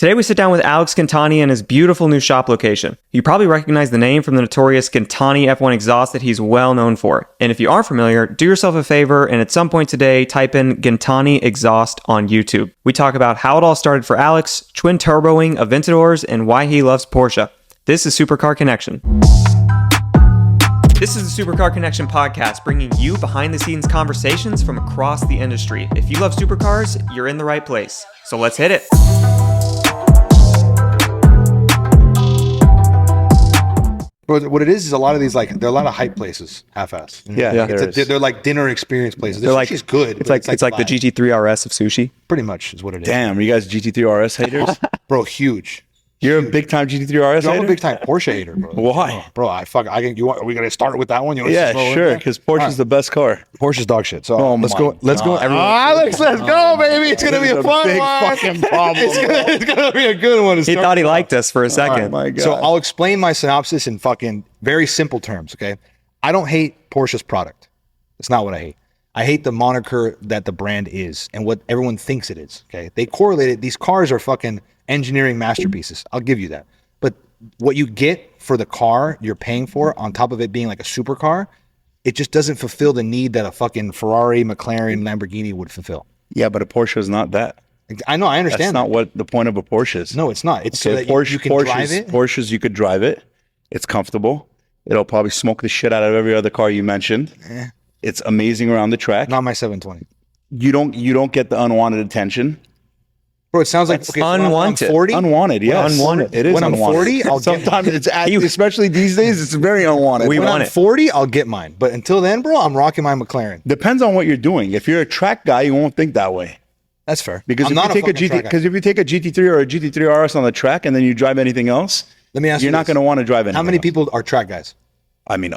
Today we sit down with Alex Gintani in his beautiful new shop location. You probably recognize the name from the notorious Gintani F1 exhaust that he's well known for. And if you aren't familiar, do yourself a favor and at some point today type in Gintani exhaust on YouTube. We talk about how it all started for Alex, twin turboing Aventadors, and why he loves Porsche. This is Supercar Connection. This is the Supercar Connection podcast, bringing you behind-the-scenes conversations from across the industry. If you love supercars, you're in the right place. So let's hit it. But what it is a lot of these, like, there are a lot of hype places, half-ass. Yeah. They're like dinner experience places. They're like, Sushi's good. It's like the GT3 RS of sushi. Pretty much is what it is. Damn, are you guys GT3 RS haters? Bro, huge. You're a big time GT3 RS hater? I'm a big time Porsche hater, bro. Why? Bro, are we gonna start with that one? Yeah, sure, because Porsche's the best car. Porsche's dog shit. So let's go. Alex, let's go, baby. It's gonna be a fun big one. fucking problem. It's gonna be a good one. He thought he liked us for a second. Oh my God. So I'll explain my synopsis in fucking very simple terms, okay? I don't hate Porsche's product. It's not what I hate. I hate the moniker that the brand is and what everyone thinks it is, okay? They correlate it. These cars are fucking engineering masterpieces. I'll give you that. But what you get for the car you're paying for, on top of it being like a supercar, it just doesn't fulfill the need that a fucking Ferrari, McLaren, Lamborghini would fulfill. Yeah, but a Porsche is not that. I know, I understand. That's not what the point of a Porsche is. No, it's not. It's so that you can drive it. Porsches, you could drive it. It's comfortable. It'll probably smoke the shit out of every other car you mentioned. It's amazing around the track. Not my 720. You don't get the unwanted attention. Bro, it sounds like unwanted. I'm 40. Unwanted, yes. Unwanted. It is when unwanted. I'm 40, I'll sometimes get it's especially these days, it's very unwanted. when I'm 40, I'll get mine. But until then, bro, I'm rocking my McLaren. Depends on what you're doing. If you're a track guy, you won't think that way. That's fair. Because if you take a GT3 or a GT3 RS on the track and then you drive anything else, let me ask you, you're not going to want to drive anything. How many else. people are track guys? I mean,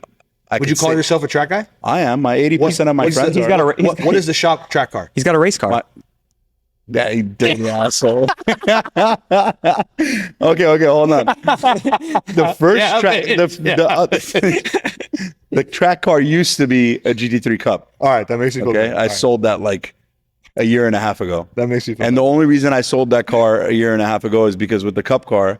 would you call yourself a track guy? I am. My 80% of my friends. What is the shop track car? He's got a race car. Yeah, you dirty asshole. Okay, hold on. The first the track car used to be a GT3 Cup. All right, that makes me feel okay. good. I sold that like a year and a half ago. That makes me feel And the only reason I sold that car a year and a half ago is because with the Cup car,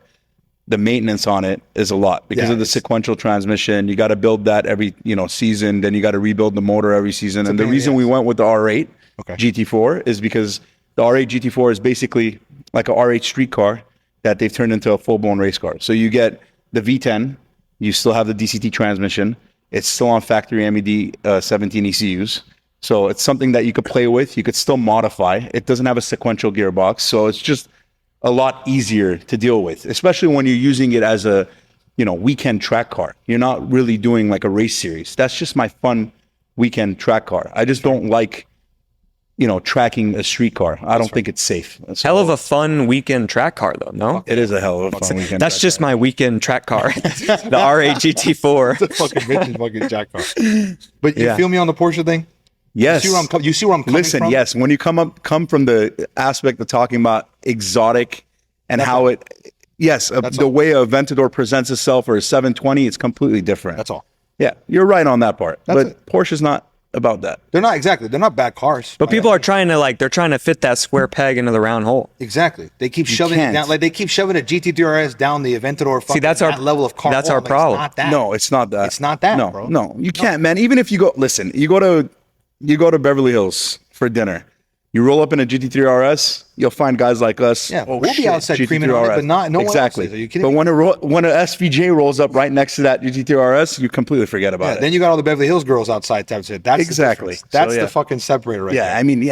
the maintenance on it is a lot because of the sequential transmission. You got to build that every season. Then you got to rebuild the motor every season. And the reason we went with the R8 GT4 is because the R8 GT4 is basically like a R8 street car that they've turned into a full-blown race car. So you get the V10, you still have the DCT transmission. It's still on factory MED 17 ECUs. So it's something that you could play with. You could still modify. It doesn't have a sequential gearbox. So it's just a lot easier to deal with, especially when you're using it as a weekend track car. You're not really doing like a race series. That's just my fun weekend track car. I just don't like tracking a street car. I don't think it's safe. Hell of a fun weekend track car, though, no? It is a hell of a fun weekend. That's just my weekend track car. The R8 GT4. It's a fucking jack car. But you feel me on the Porsche thing? Yes. You see where I'm coming from? Yes. When you come from the aspect of talking about exotic and how it, the way a Aventador presents itself or a 720, it's completely different. That's all. Yeah, you're right on that part. But Porsche's not about that. They're not exactly. They're not bad cars. But people are trying to fit that square peg into the round hole. Exactly. They keep shoving it down. Like they keep shoving a GT3 RS down the Aventador. See, that's our level of car. That's our problem. It's not that. No, it's not that. It's not that, bro. No, you can't, man. Even if you go to Beverly Hills for dinner. You roll up in a GT3 RS, you'll find guys like us. Yeah, we'll be outside creaming on it, but no one else is. Are you kidding But me? when an SVJ rolls up right next to that GT3 RS, you completely forget about it. Then you got all the Beverly Hills girls outside type shit. That's exactly. That's the fucking separator right there. Yeah, I mean,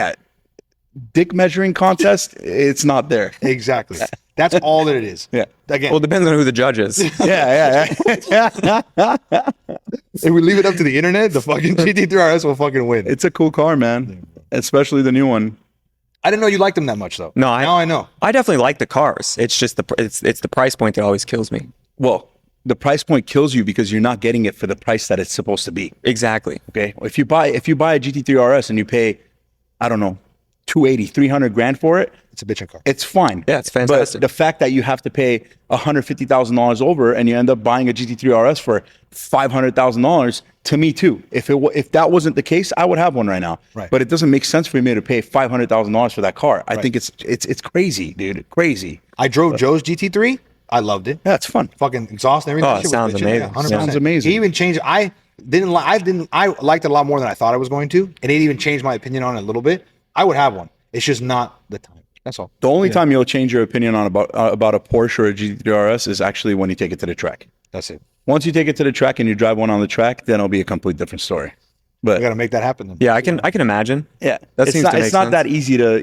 dick measuring contest, it's not there. Exactly. That's all that it is. Yeah. Again. Well, it depends on who the judge is. Yeah. If we leave it up to the internet, the fucking GT3 RS will fucking win. It's a cool car, man. Especially the new one. I didn't know you liked them that much, though. No, now I know. I definitely like the cars. It's just it's the price point that always kills me. Well, the price point kills you because you're not getting it for the price that it's supposed to be. Exactly. Okay. If you buy a GT3 RS and you pay, I don't know, 280, 300 grand for it, it's a bitchin' car. It's fine. Yeah, it's fantastic. But the fact that you have to pay $150,000 over and you end up buying a GT3 RS for $500,000, to me too. If that wasn't the case, I would have one right now. Right. But it doesn't make sense for me to pay $500,000 for that car. I think it's crazy, dude. Crazy. I drove Joe's GT3. I loved it. Yeah, it's fun. Fucking exhaust and everything. Oh, That it shit was sounds bitchin'. amazing. Yeah, 100%. Sounds amazing. He even changed. I liked it a lot more than I thought I was going to, and it even changed my opinion on it a little bit. I would have one. It's just not the time. That's all. The only time you'll change your opinion on about a Porsche or a GT3 RS is actually when you take it to the track. That's it. Once you take it to the track and you drive one on the track, then it'll be a complete different story. But I got to make that happen then. Yeah, I can imagine. yeah, That it's seems not, to make it's not sense. that easy to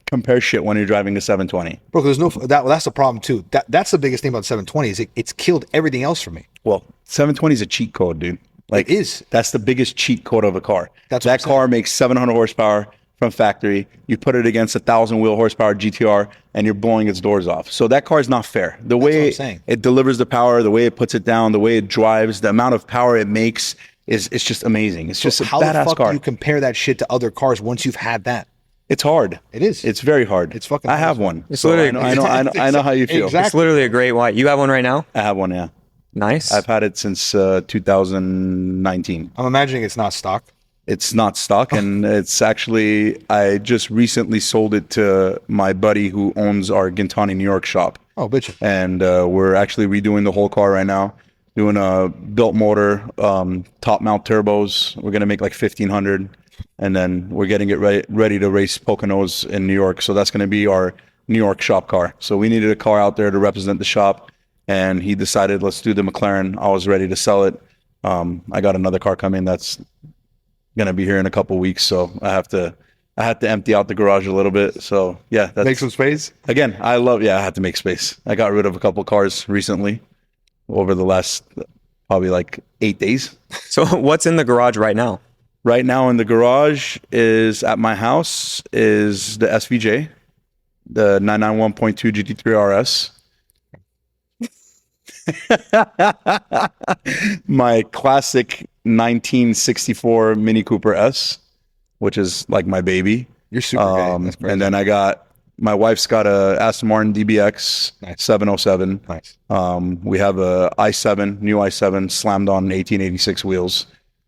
compare shit when you're driving the 720. Bro, there's no that's the problem too. That's the biggest thing about the 720 is it's killed everything else for me. Well, 720 is a cheat code, dude. Like It is. That's the biggest cheat code of a car. That's what that I'm car makes 700 horsepower from factory. You put it against a 1,000 wheel horsepower GTR, and you're blowing its doors off. So that car is not fair. The what way I'm saying. it delivers the power, the way it puts it down, the way it drives, the amount of power it makes it's just amazing. It's just a How the badass fuck car. do you compare that shit to other cars once you've had that? It's hard. It is. It's very hard. It's fucking I have hard. one. It's So I literally- know, I know how you feel. Exactly. It's literally a great white. You have one right now? I have one, yeah. Nice. I've had it since 2019. I'm imagining it's not stock. It's not stock, and it's actually, I just recently sold it to my buddy who owns our Gintani, New York shop. Oh, bitch. And we're actually redoing the whole car right now, doing a built motor, top mount turbos. We're going to make like 1,500, and then we're getting it ready to race Poconos in New York. So that's going to be our New York shop car. So we needed a car out there to represent the shop, and he decided, let's do the McLaren. I was ready to sell it. I got another car coming that's gonna be here in a couple weeks, so I had to empty out the garage a little bit. So yeah, that's Make some space. again. I had to make space. I got rid of a couple cars recently over the last probably like 8 days. So what's in the garage right now? Right now in the garage is at my house is the SVJ, the 991.2 GT3 RS. My classic 1964 Mini Cooper S, which is like my baby. You're super gay. That's crazy. And then my wife's got a Aston Martin DBX Nice. 707. Nice. We have a new i7 slammed on 1886 wheels.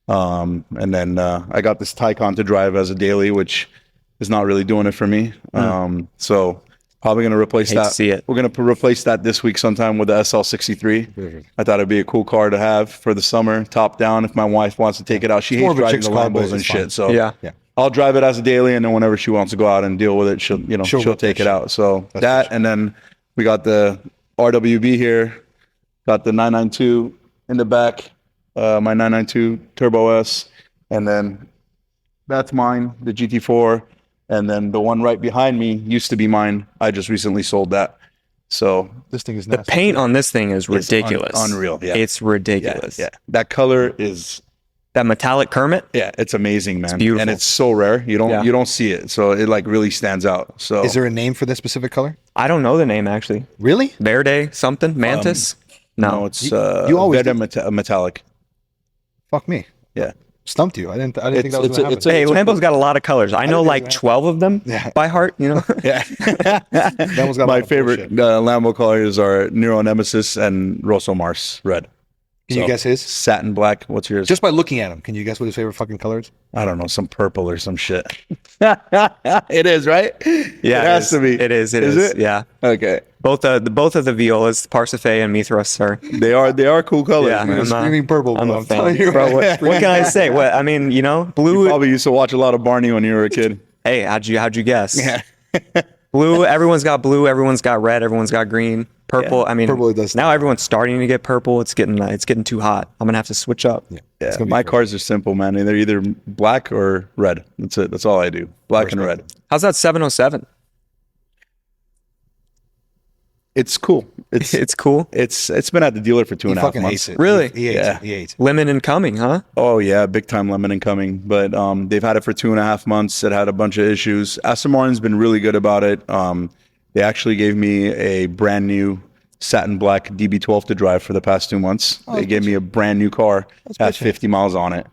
And then I got this Taycan to drive as a daily, which is not really doing it for me. So probably going to replace Hate to that. see it. We're going to replace that this week sometime with the SL63. Perfect. I thought it'd be a cool car to have for the summer, top down. If my wife wants to take it out, she more hates of a driving chick's the car, but Lambos and it's fun. shit. So Yeah. Yeah. I'll drive it as a daily, and then whenever she wants to go out and deal with it, she'll She'll take whip it out. So That's that, for sure. and then we got the RWB here, got the 992 in the back, my 992 Turbo S, and then that's mine, the GT4, and then the one right behind me used to be mine. I just recently sold that. So This thing is The nasty. paint on this thing is It's ridiculous. unreal. Yeah. It's ridiculous. yeah, that color is. That metallic Kermit? Yeah, it's amazing, man. beautiful. And it's so rare. You don't see it. So it like really stands out. So Is there a name for this specific color? I don't know the name actually. Really? Verde something? Mantis? no, it's you always Verde metallic. Fuck me. Yeah. Stumped you. I didn't think that was It's gonna a- happen. Hey, Lambo's got a lot of colors. I know think like that- 12 of them Yeah. by heart, you know? Yeah. That one's got a lot My of favorite bullshit. Lambo colors are Nero Nemesis and Rosso Mars red. Can you guess his? Satin black. What's yours? Just by looking at him, can you guess what his favorite fucking color is? I don't know, some purple or some shit. It is, right? Yeah, it has to be. It is. It Is is. it? Yeah. Okay. Both of the Violas, Parsifal and Mithras are. They are cool colors, Yeah. man. I'm a- Screaming purple, I'm bro. a I'm fan. telling you. Bro, what can I say? What I mean, you know, blue. Probably used to watch a lot of Barney when you were a kid. Hey, how'd you guess? Yeah. Blue. Everyone's got blue. Everyone's got red. Everyone's got green. Purple. Yeah. I mean, Purple does now everyone's starting to get purple. It's getting too hot. I'm gonna have to switch up. Yeah. Yeah, gonna be my perfect. cars are simple, man. They're either black or red. That's it. That's all I do. Black and red. How's that 707? It's cool. It's cool. It's been at the dealer for 2.5 He fucking months. hates it. Really? He hates Yeah. it. He hates it. Lemon and coming, huh? Oh yeah, big time lemon incoming. But they've had it for 2.5 months. It had a bunch of issues. Aston Martin's been really good about it. They actually gave me a brand new satin black DB12 to drive for the past 2 months. They gave me a brand new car, has 50 miles on it.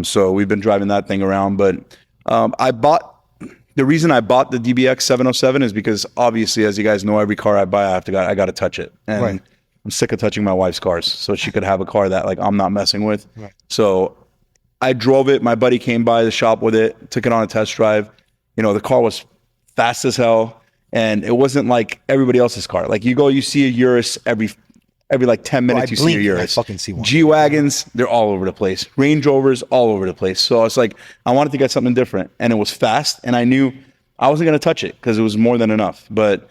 So we've been driving that thing around. But the reason I bought the DBX 707 is because obviously, as you guys know, every car I buy, I got to touch it. And Right. I'm sick of touching my wife's cars, so she could have a car that like I'm not messing with. Right. So I drove it. My buddy came by the shop with it, took it on a test drive. You know, the car was fast as hell. and it wasn't like everybody else's car. Like you see a Urus every like 10 minutes, you see a Urus. I fucking see one. G-Wagons, they're all over the place. Range Rovers, all over the place. So it's like, I wanted to get something different, and it was fast, and I knew I wasn't going to touch it because it was more than enough. But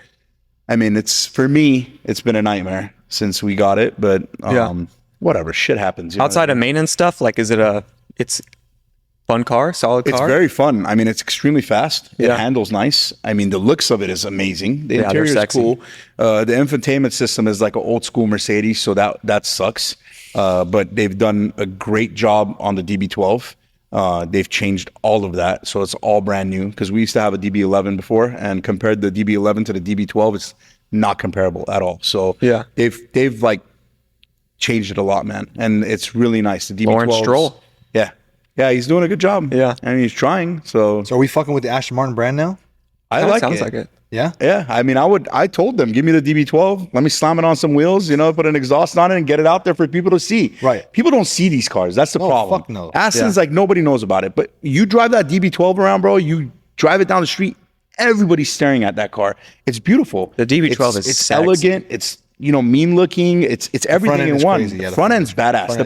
I mean, for me, it's been a nightmare since we got it, but whatever, shit happens. Outside of maintenance stuff, like, it's fun car, solid car? It's very fun. I mean, it's extremely fast. It handles nice. I mean, the looks of it is amazing. The interior is cool. The infotainment system is like an old school Mercedes, so that sucks. But they've done a great job on the DB12. They've changed all of that, so it's all brand new, because we used to have a DB11 before, and compared the DB11 to the DB12, it's not comparable at all. So they've like changed it a lot, man, and it's really nice. The DB12, Lawrence Stroll. Yeah, he's doing a good job. Yeah, and he's trying. So are we fucking with the Aston Martin brand now? Sounds like it. Yeah. I mean, I told them, give me the DB12. Let me slam it on some wheels, put an exhaust on it and get it out there for people to see. Right. People don't see these cars. That's the problem. Fuck no. Aston's like, nobody knows about it. But you drive that DB12 around, bro, you drive it down the street, everybody's staring at that car. It's beautiful. The DB12 it's sexy. Elegant. It's, mean looking. It's everything in one. Crazy. Yeah, front end's badass. Front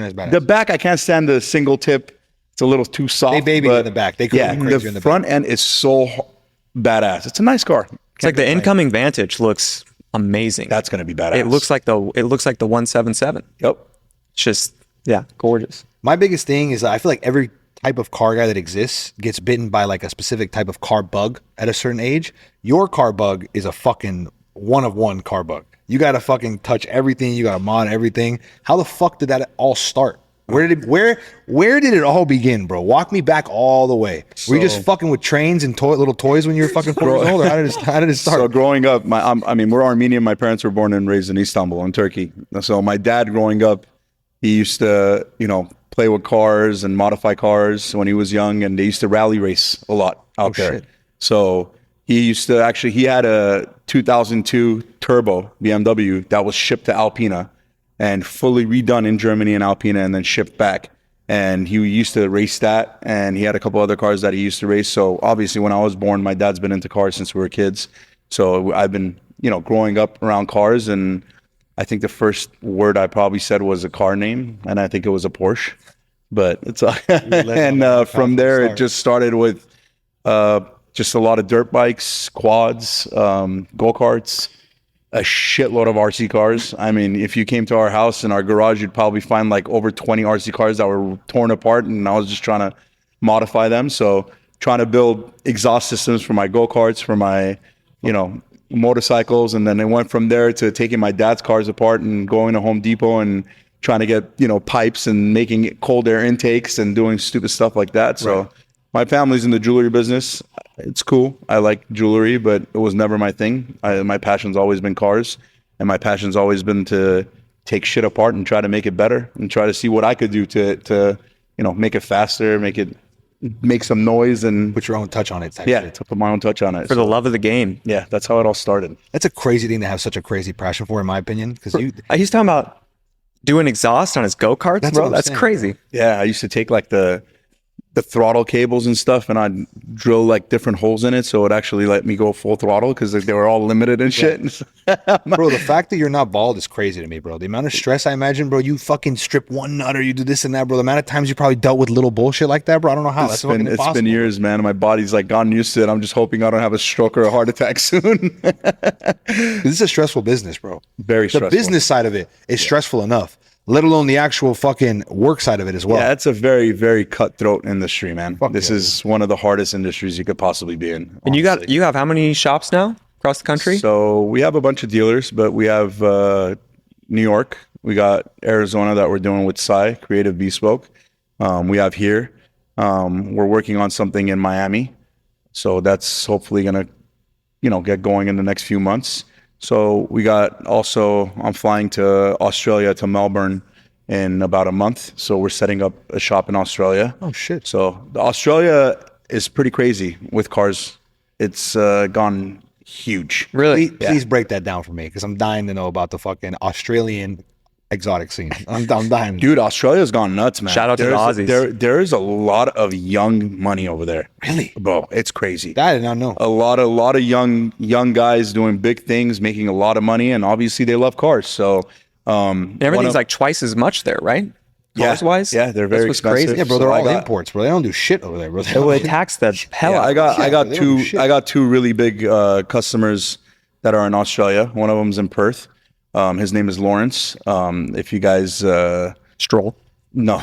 end's badass. The back, I can't stand the single tip. It's a little too soft. They baby in the back. They could be crazy in the front back. end is so badass. It's a nice car. It's like the incoming Vantage looks amazing. That's going to be badass. It looks like the 177. Yep. It's just gorgeous. My biggest thing is I feel like every type of car guy that exists gets bitten by like a specific type of car bug at a certain age. Your car bug is a fucking one of one car bug. You got to fucking touch everything. You got to mod everything. How the fuck did that all start? Where did it all begin, bro? Walk me back all the way. Were you just fucking with trains and little toys when you were fucking 4 years old, or how did it start? So growing up, I mean, we're Armenian. My parents were born and raised in Istanbul, in Turkey. So my dad, growing up, he used to, play with cars and modify cars when he was young, and they used to rally race a lot out there. Shit. So he had a 2002 turbo BMW that was shipped to Alpina and fully redone in Germany and Alpina, and then shipped back. And he used to race that, and he had a couple other cars that he used to race. So obviously when I was born, my dad's been into cars since we were kids. So I've been, growing up around cars, and I think the first word I probably said was a car name, and I think it was a Porsche. But it's and from there it just started with just a lot of dirt bikes, quads, go-karts, a shitload of RC cars. I mean, if you came to our house in our garage, you'd probably find like over 20 RC cars that were torn apart, and I was just trying to modify them. So trying to build exhaust systems for my go-karts, for my, motorcycles. And then it went from there to taking my dad's cars apart and going to Home Depot and trying to get, pipes and making cold air intakes and doing stupid stuff like that. So my family's in the jewelry business. It's cool. I like jewelry, but it was never my thing. My passion's always been cars, and my passion's always been to take shit apart and try to make it better and try to see what I could do to make it faster, make some noise and put your own touch on it. To put my own touch on it. For the love of the game. Yeah, that's how it all started. That's a crazy thing to have such a crazy passion for, in my opinion. Because he's talking about doing exhaust on his go-karts, bro. That's crazy. Yeah, I used to take like the throttle cables and stuff, and I'd drill like different holes in it so it actually let me go full throttle, because they were all limited and shit. Bro, the fact that you're not bald is crazy to me, bro. The amount of stress, I imagine, bro, you fucking strip one nut or you do this and that, bro. The amount of times you probably dealt with little bullshit like that, bro. I don't know how. It's been years, man. My body's like gotten used to it. I'm just hoping I don't have a stroke or a heart attack soon. This is a stressful business, bro. Very stressful. The business side of it is stressful enough, let alone the actual fucking work side of it as well. Yeah, it's a very, very cutthroat industry, man. This is one of the hardest industries you could possibly be in. And you have how many shops now across the country? So we have a bunch of dealers, but we have New York. We got Arizona that we're doing with Psy, Creative Bespoke. We have here. We're working on something in Miami. So that's hopefully going to, get going in the next few months. So we got also, I'm flying to Australia, to Melbourne in about a month. So we're setting up a shop in Australia. Oh, shit. So Australia is pretty crazy with cars. It's gone huge. Really? Please break that down for me, because I'm dying to know about the fucking Australian exotic scene. I'm dying. Dude, Australia's gone nuts, man. Shout out to the Aussies. There's a lot of young money over there. Really? Bro, it's crazy. That I did not know. A lot of young guys doing big things, making a lot of money, and obviously they love cars. So everything's like twice as much there, right? Cars wise? Yeah, they're very what's expensive. crazy. Yeah, bro, they're all imports, bro. They don't do shit over there, bro. They tax the hell out. I got they don't do shit. I got two really big customers that are in Australia. One of them's in Perth. His name is Lawrence. If you guys Stroll. no,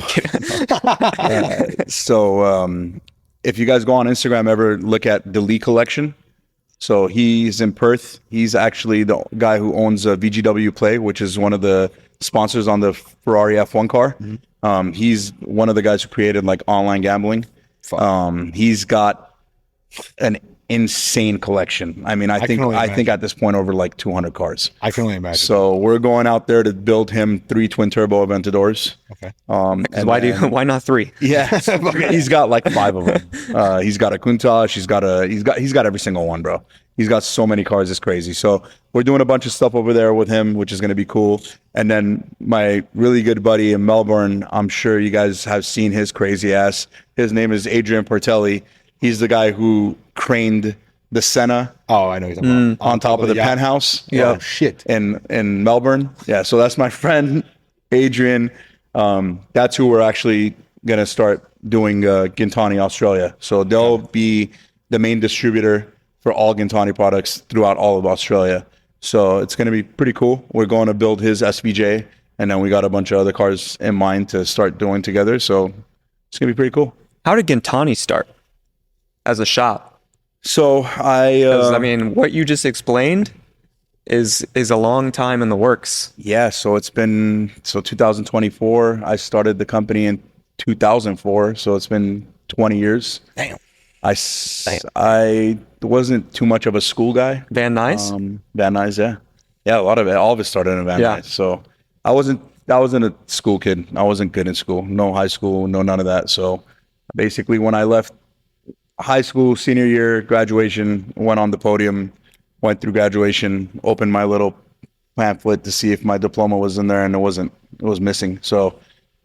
so if you guys go on Instagram, ever look at the Lee Collection. So he's in Perth. He's actually the guy who owns VGW Play, which is one of the sponsors on the Ferrari F1 car. Mm-hmm. He's one of the guys who created like online gambling. He's got an insane collection. I mean, I think at this point over like 200 cars. I can only imagine. So we're going out there to build him 3 twin turbo Aventadors. Okay. And Why not 3? yeah, he's got like 5 of them. He's got a Countach. He's got every single one, bro. He's got so many cars, it's crazy. So we're doing a bunch of stuff over there with him, which is going to be cool. And then my really good buddy in Melbourne, I'm sure you guys have seen his crazy ass. His name is Adrian Portelli. He's the guy who craned the Senna. Oh, I know he's on top of the penthouse. Yeah. Oh, shit. In Melbourne. Yeah. So that's my friend, Adrian. That's who we're actually going to start doing Gintani Australia. So they'll be the main distributor for all Gintani products throughout all of Australia. So it's going to be pretty cool. We're going to build his SVJ, and then we got a bunch of other cars in mind to start doing together. So it's going to be pretty cool. How did Gintani start as a shop? So I mean, what you just explained is a long time in the works. Yeah, so it's been 2024. I started the company in 2004, so it's been 20 years. Damn. I wasn't too much of a school guy. Van Nuys? Van Nuys, yeah. All of it started in Van Nuys. So I wasn't a school kid. I wasn't good in school. No high school, no none of that. So basically, when I left high school, senior year, graduation, went on the podium, went through graduation, opened my little pamphlet to see if my diploma was in there, and it wasn't. It was missing. So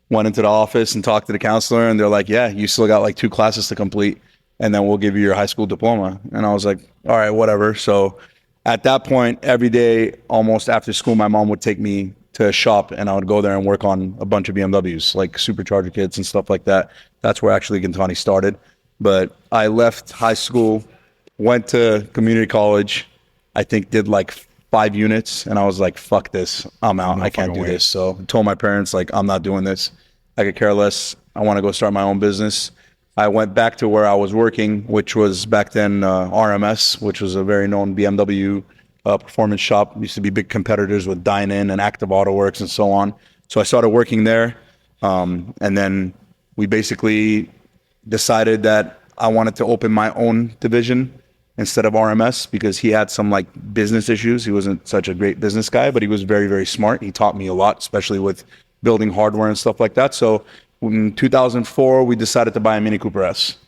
went into the office and talked to the counselor, and they're like, "Yeah, you still got like 2 classes to complete, and then we'll give you your high school diploma." And I was like, "All right, whatever." So at that point, every day, almost after school, my mom would take me to a shop, and I would go there and work on a bunch of BMWs, like supercharger kits and stuff like that. That's where actually Gintani started. But I left high school, went to community college, I think did like 5 units, and I was like, fuck this, I'm out. I can't do this. So I told my parents, like, I'm not doing this. I could care less. I want to go start my own business. I went back to where I was working, which was back then RMS, which was a very known BMW performance shop. Used to be big competitors with Dynan and Active Auto Works and so on. So I started working there. And then we basically decided that I wanted to open my own division instead of RMS because he had some like business issues. He wasn't such a great business guy, but he was very, very smart. He taught me a lot, especially with building hardware and stuff like that. So in 2004, we decided to buy a Mini Cooper S.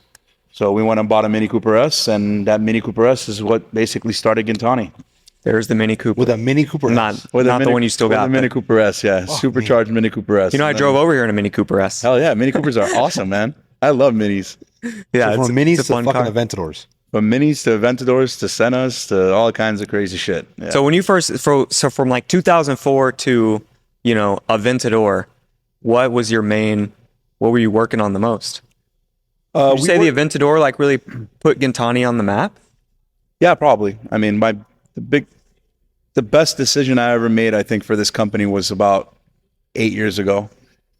So we went and bought a Mini Cooper S, and that Mini Cooper S is what basically started Gintani. There's the Mini Cooper. With a Mini Cooper S? Not the one you still got. The Mini Cooper S, yeah. Supercharged Mini Cooper S. You know, I drove over here in a Mini Cooper S. Hell yeah, Mini Coopers are awesome, man. I love Minis. Yeah, so from Minis to fucking car. Aventadors. From Minis to Aventadors to Sennas to all kinds of crazy shit. Yeah. So when you first, so from like 2004 to, you know, Aventador, what was your main, what were you working on the most? Would you say the Aventador like really put Gintani on the map? Yeah, probably. I mean, the best decision I ever made, I think, for this company was about 8 years ago.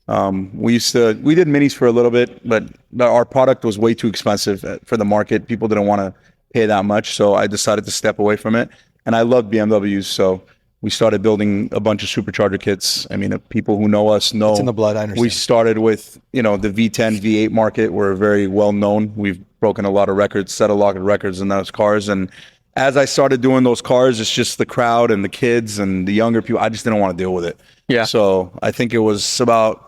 We did minis for a little bit, but our product was way too expensive for the market. People didn't want to pay that much. So I decided to step away from it. And I love BMWs. So we started building a bunch of supercharger kits. I mean, people who know us know. It's in the blood, I understand. We started with, you know, the V10, V8 market. We're very well known. We've broken a lot of records, set a lot of records in those cars. And as I started doing those cars, it's just the crowd and the kids and the younger people. I just didn't want to deal with it. Yeah. So I think it was about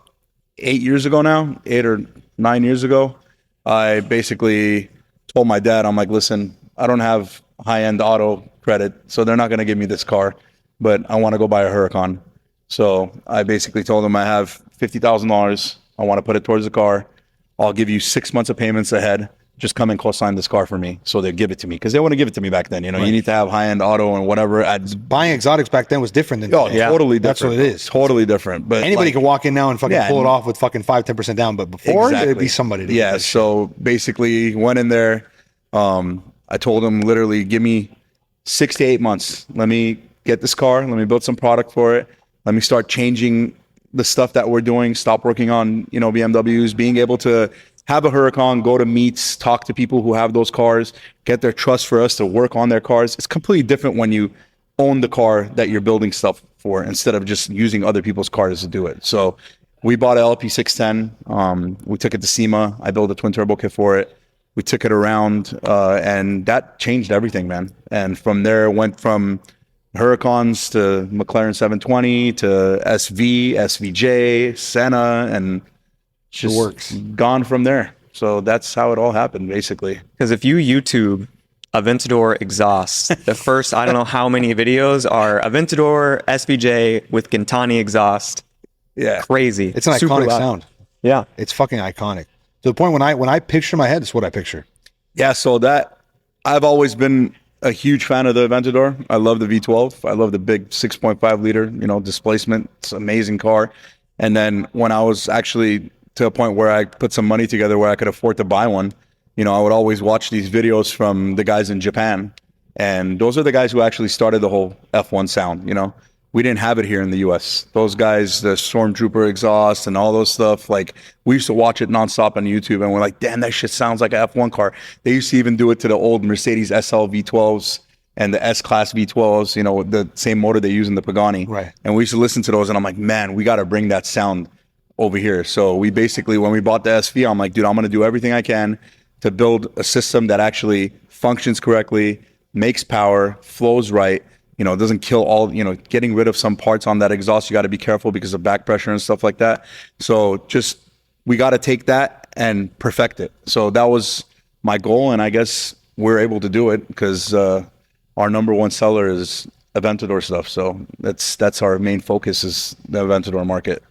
8 years ago now, 8 or 9 years ago, I basically told my dad, I'm like, listen, I don't have high-end auto credit, so they're not going to give me this car, but I want to go buy a Huracan. So I basically told them I have $50,000. I want to put it towards the car. I'll give you 6 months of payments ahead. Just come and co-sign this car for me. So they give it to me because they want to give it to me back then. You know, you need to have high-end auto and whatever. Buying exotics back then was different than Oh, today. yeah, totally different. That's what it is. Totally different. But Anybody can walk in now and fucking pull it off with fucking 5-10% down. But before, it'd be somebody. To yeah. So basically, went in there. I told them literally, give me 6 to 8 months. Let me get this car. Let me build some product for it. Let me start changing the stuff that we're doing. Stop working on, you know, BMWs. Being able to have a Huracan, go to meets, talk to people who have those cars, get their trust for us to work on their cars. It's completely different when you own the car that you're building stuff for instead of just using other people's cars to do it. So we bought an LP610. We took it to SEMA. I built a twin turbo kit for it. We took it around, and that changed everything, man. And from there, it went from Huracans to McLaren 720 to SV, SVJ, Senna, and just works. Gone from there. So that's how it all happened, basically. Because if you YouTube Aventador exhaust, the first, I don't know how many videos are Aventador SVJ with Gintani exhaust. Yeah. Crazy. It's an Super iconic loud. sound. Yeah. It's fucking iconic. To the point when I picture in my head, it's what I picture. Yeah, so that I've always been a huge fan of the Aventador. I love the V12. I love the big 6.5 liter, you know, displacement. It's an amazing car. And then when I was actually to a point where I put some money together where I could afford to buy one, you know, I would always watch these videos from the guys in Japan. And those are the guys who actually started the whole F1 sound, you know. We didn't have it here in the US. Those guys, the Stormtrooper exhaust and all those stuff, like we used to watch it nonstop on YouTube and we're like, damn, that shit sounds like an F1 car. They used to even do it to the old Mercedes SL V12s and the S-Class V12s, you know, the same motor they use in the Pagani. Right. And we used to listen to those and I'm like, man, we got to bring that sound over here. So we basically, when we bought the SV, I'm like, dude, I'm going to do everything I can to build a system that actually functions correctly, makes power, flows right, you know, it doesn't kill all, you know, getting rid of some parts on that exhaust. You got to be careful because of back pressure and stuff like that. So just, we got to take that and perfect it. So that was my goal. And I guess we're able to do it because our number one seller is Aventador stuff. So that's our main focus is the Aventador market.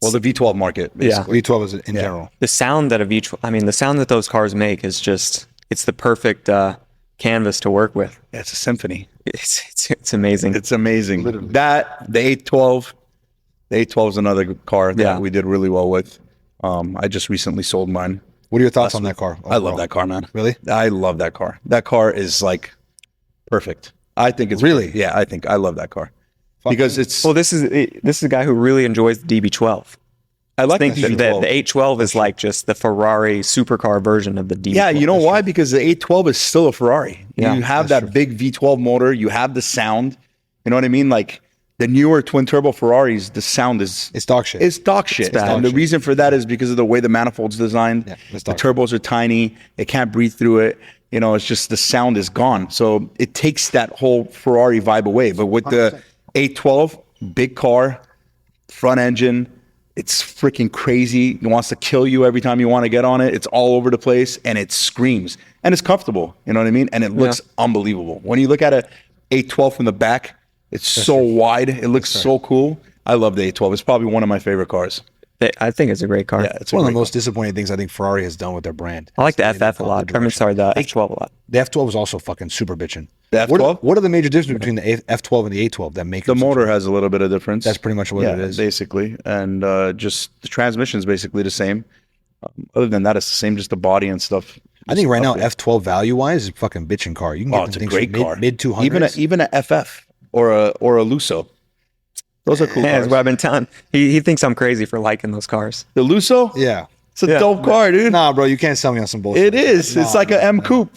Well, the V12 market, basically. Yeah, V12 is in general. The sound that a V12, I mean, the sound that those cars make is just, it's the perfect canvas to work with. Yeah, it's a symphony. It's amazing. It's amazing. Literally. That, the 812 is another car that we did really well with. I just recently sold mine. What are your thoughts on that car? I love that car, man. Really? I love that car. That car is like perfect. I think it's really. Yeah, I love that car because it's. Well, this is a guy who really enjoys the DB12. I like think that the 812 is like just the Ferrari supercar version of the DB12. Yeah, you know why? Because the 812 is still a Ferrari. Yeah, you have that big V12 motor. You have the sound. You know what I mean? Like the newer twin turbo Ferraris, the sound is it's dog shit. It's dog shit. And the reason for that is because of the way the manifold's designed. Yeah, the turbos are tiny. It can't breathe through it. You know, it's just the sound is gone. So it takes that whole Ferrari vibe away. But with 100%. The 812, big car, front engine, it's freaking crazy. It wants to kill you every time you want to get on it. It's all over the place and it screams and it's comfortable. You know what I mean? And it looks unbelievable. When you look at a 812 from the back, it's so wide. It looks so cool. I love the 812. It's probably one of my favorite cars. I think it's a great car. Yeah, it's one of the most disappointing things I think Ferrari has done with their brand. I like the FF a lot. I mean, sorry, the F12 a lot. The F12 is also fucking super bitching. The F12? What are the major differences between the F12 and the 812 that make the motor has a little bit of difference? That's pretty much what it is, basically, and just the transmission is basically the same. Other than that, it's the same. Just the body and stuff. I think right now F12 value wise is a fucking bitching car. You can get it's a great car. Mid 200s. Even a FF or a Lusso. Those are cool cars. That's what I've been telling. He thinks I'm crazy for liking those cars. The Lusso? Yeah. It's a dope car, dude. Nah, bro, you can't sell me on some bullshit. It is. It's like an M Coupe.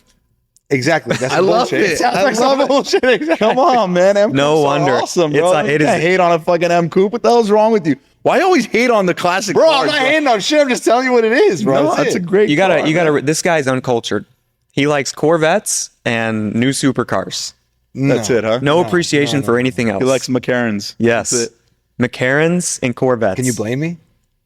Exactly. That's I love bullshit. it. It sounds like some bullshit. Exactly. Come on, man. M No wonder. Awesome, bro. It you can't hate on a fucking M Coupe. What the hell's wrong with you? Why you always hate on the classic bro, cars? I'm not hating on shit. I'm just telling you what it is, bro. No, that's a great car. You gotta. This guy's uncultured. He likes Corvettes and new supercars. That's it, huh? No appreciation for anything else. He likes McLarens. Yes. That's it. McLarens and Corvettes. Can you blame me?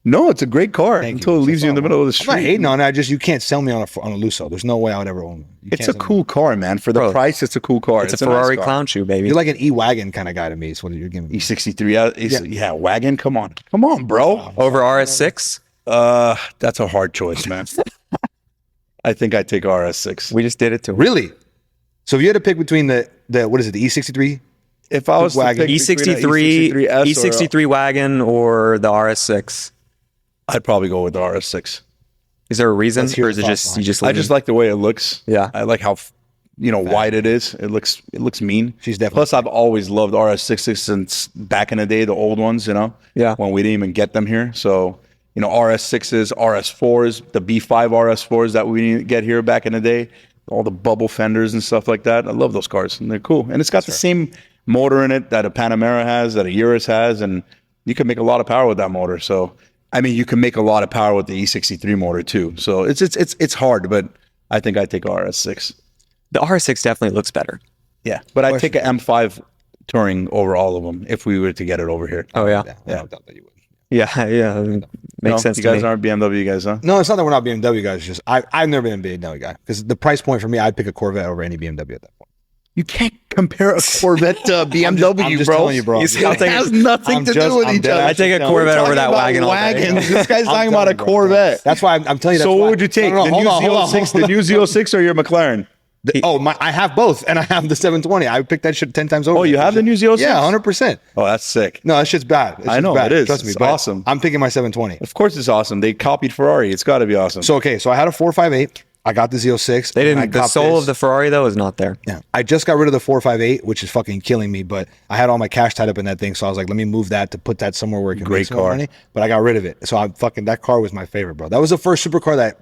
No, it's a great car Thank until you. it leaves you in the middle of the I'm not street. hating on it. You can't sell me on a Lusso. There's no way I would ever own one. It's a cool car, man. For the Bro, price, it's a cool car. It's a Ferrari nice car. clown shoe, baby. You're like an E-Wagon kind of guy to me. Is what you're giving me. E63, yeah, wagon. Come on, bro. Over RS6? That's a hard choice, man. I think I take RS6. We just did it to him. Really? So if you had to pick between the what is it, the E63? If I was to Wagon. pick between an E63, S or E63 wagon or the RS6? I'd probably go with the RS6. Is there a reason, Let's hear or is it your just thoughts you just? I just like the way it looks. Yeah. I like how wide it is. It looks mean. She's definitely. Plus, I've always loved RS6s since back in the day, the old ones. Yeah. When we didn't even get them here. So RS6s, RS4s, the B5 RS4s that we didn't get here back in the day, all the bubble fenders and stuff like that. I love those cars, and they're cool. And it's got the same motor in it that a Panamera has, that a Urus has, and you can make a lot of power with that motor. So, I mean, you can make a lot of power with the E63 motor too. So it's hard, but I think I take RS6. The RS6 definitely looks better. Yeah, but I take an M5 Touring over all of them if we were to get it over here. Oh yeah, I don't doubt that you would. yeah. I mean, makes sense You to guys me. aren't BMW guys, huh? No, it's not that we're not BMW guys. It's just I've never been a BMW guy because the price point for me, I'd pick a Corvette over any BMW at that point. You can't compare a Corvette to a BMW, I'm just bro. telling you, bro. You It has nothing to do with each other. I take a Corvette over that wagon all day. Wagons. This guy's talking about a bro. Corvette. That's why I'm telling you. So that's what why- would you take? No, The hold new on, hold on, Z06, hold the new Z06 or your McLaren? I have both, and I have the 720. I picked that shit 10 times over. Oh, you have the new Z06? Yeah, 100%. Oh, that's sick. No, that shit's bad. It's I just know, bad. it is. Trust me, It's but awesome. I'm picking my 720. Of course it's awesome. They copied Ferrari. It's got to be awesome. So I had a 458. I got the Z06. They and I didn't. The copped soul this. of the Ferrari though is not there. Yeah, I just got rid of the 458, which is fucking killing me. But I had all my cash tied up in that thing, so I was like, let me move that to put that somewhere where it can Great make some more car. money. But I got rid of it, so that car was my favorite, bro. That was the first supercar that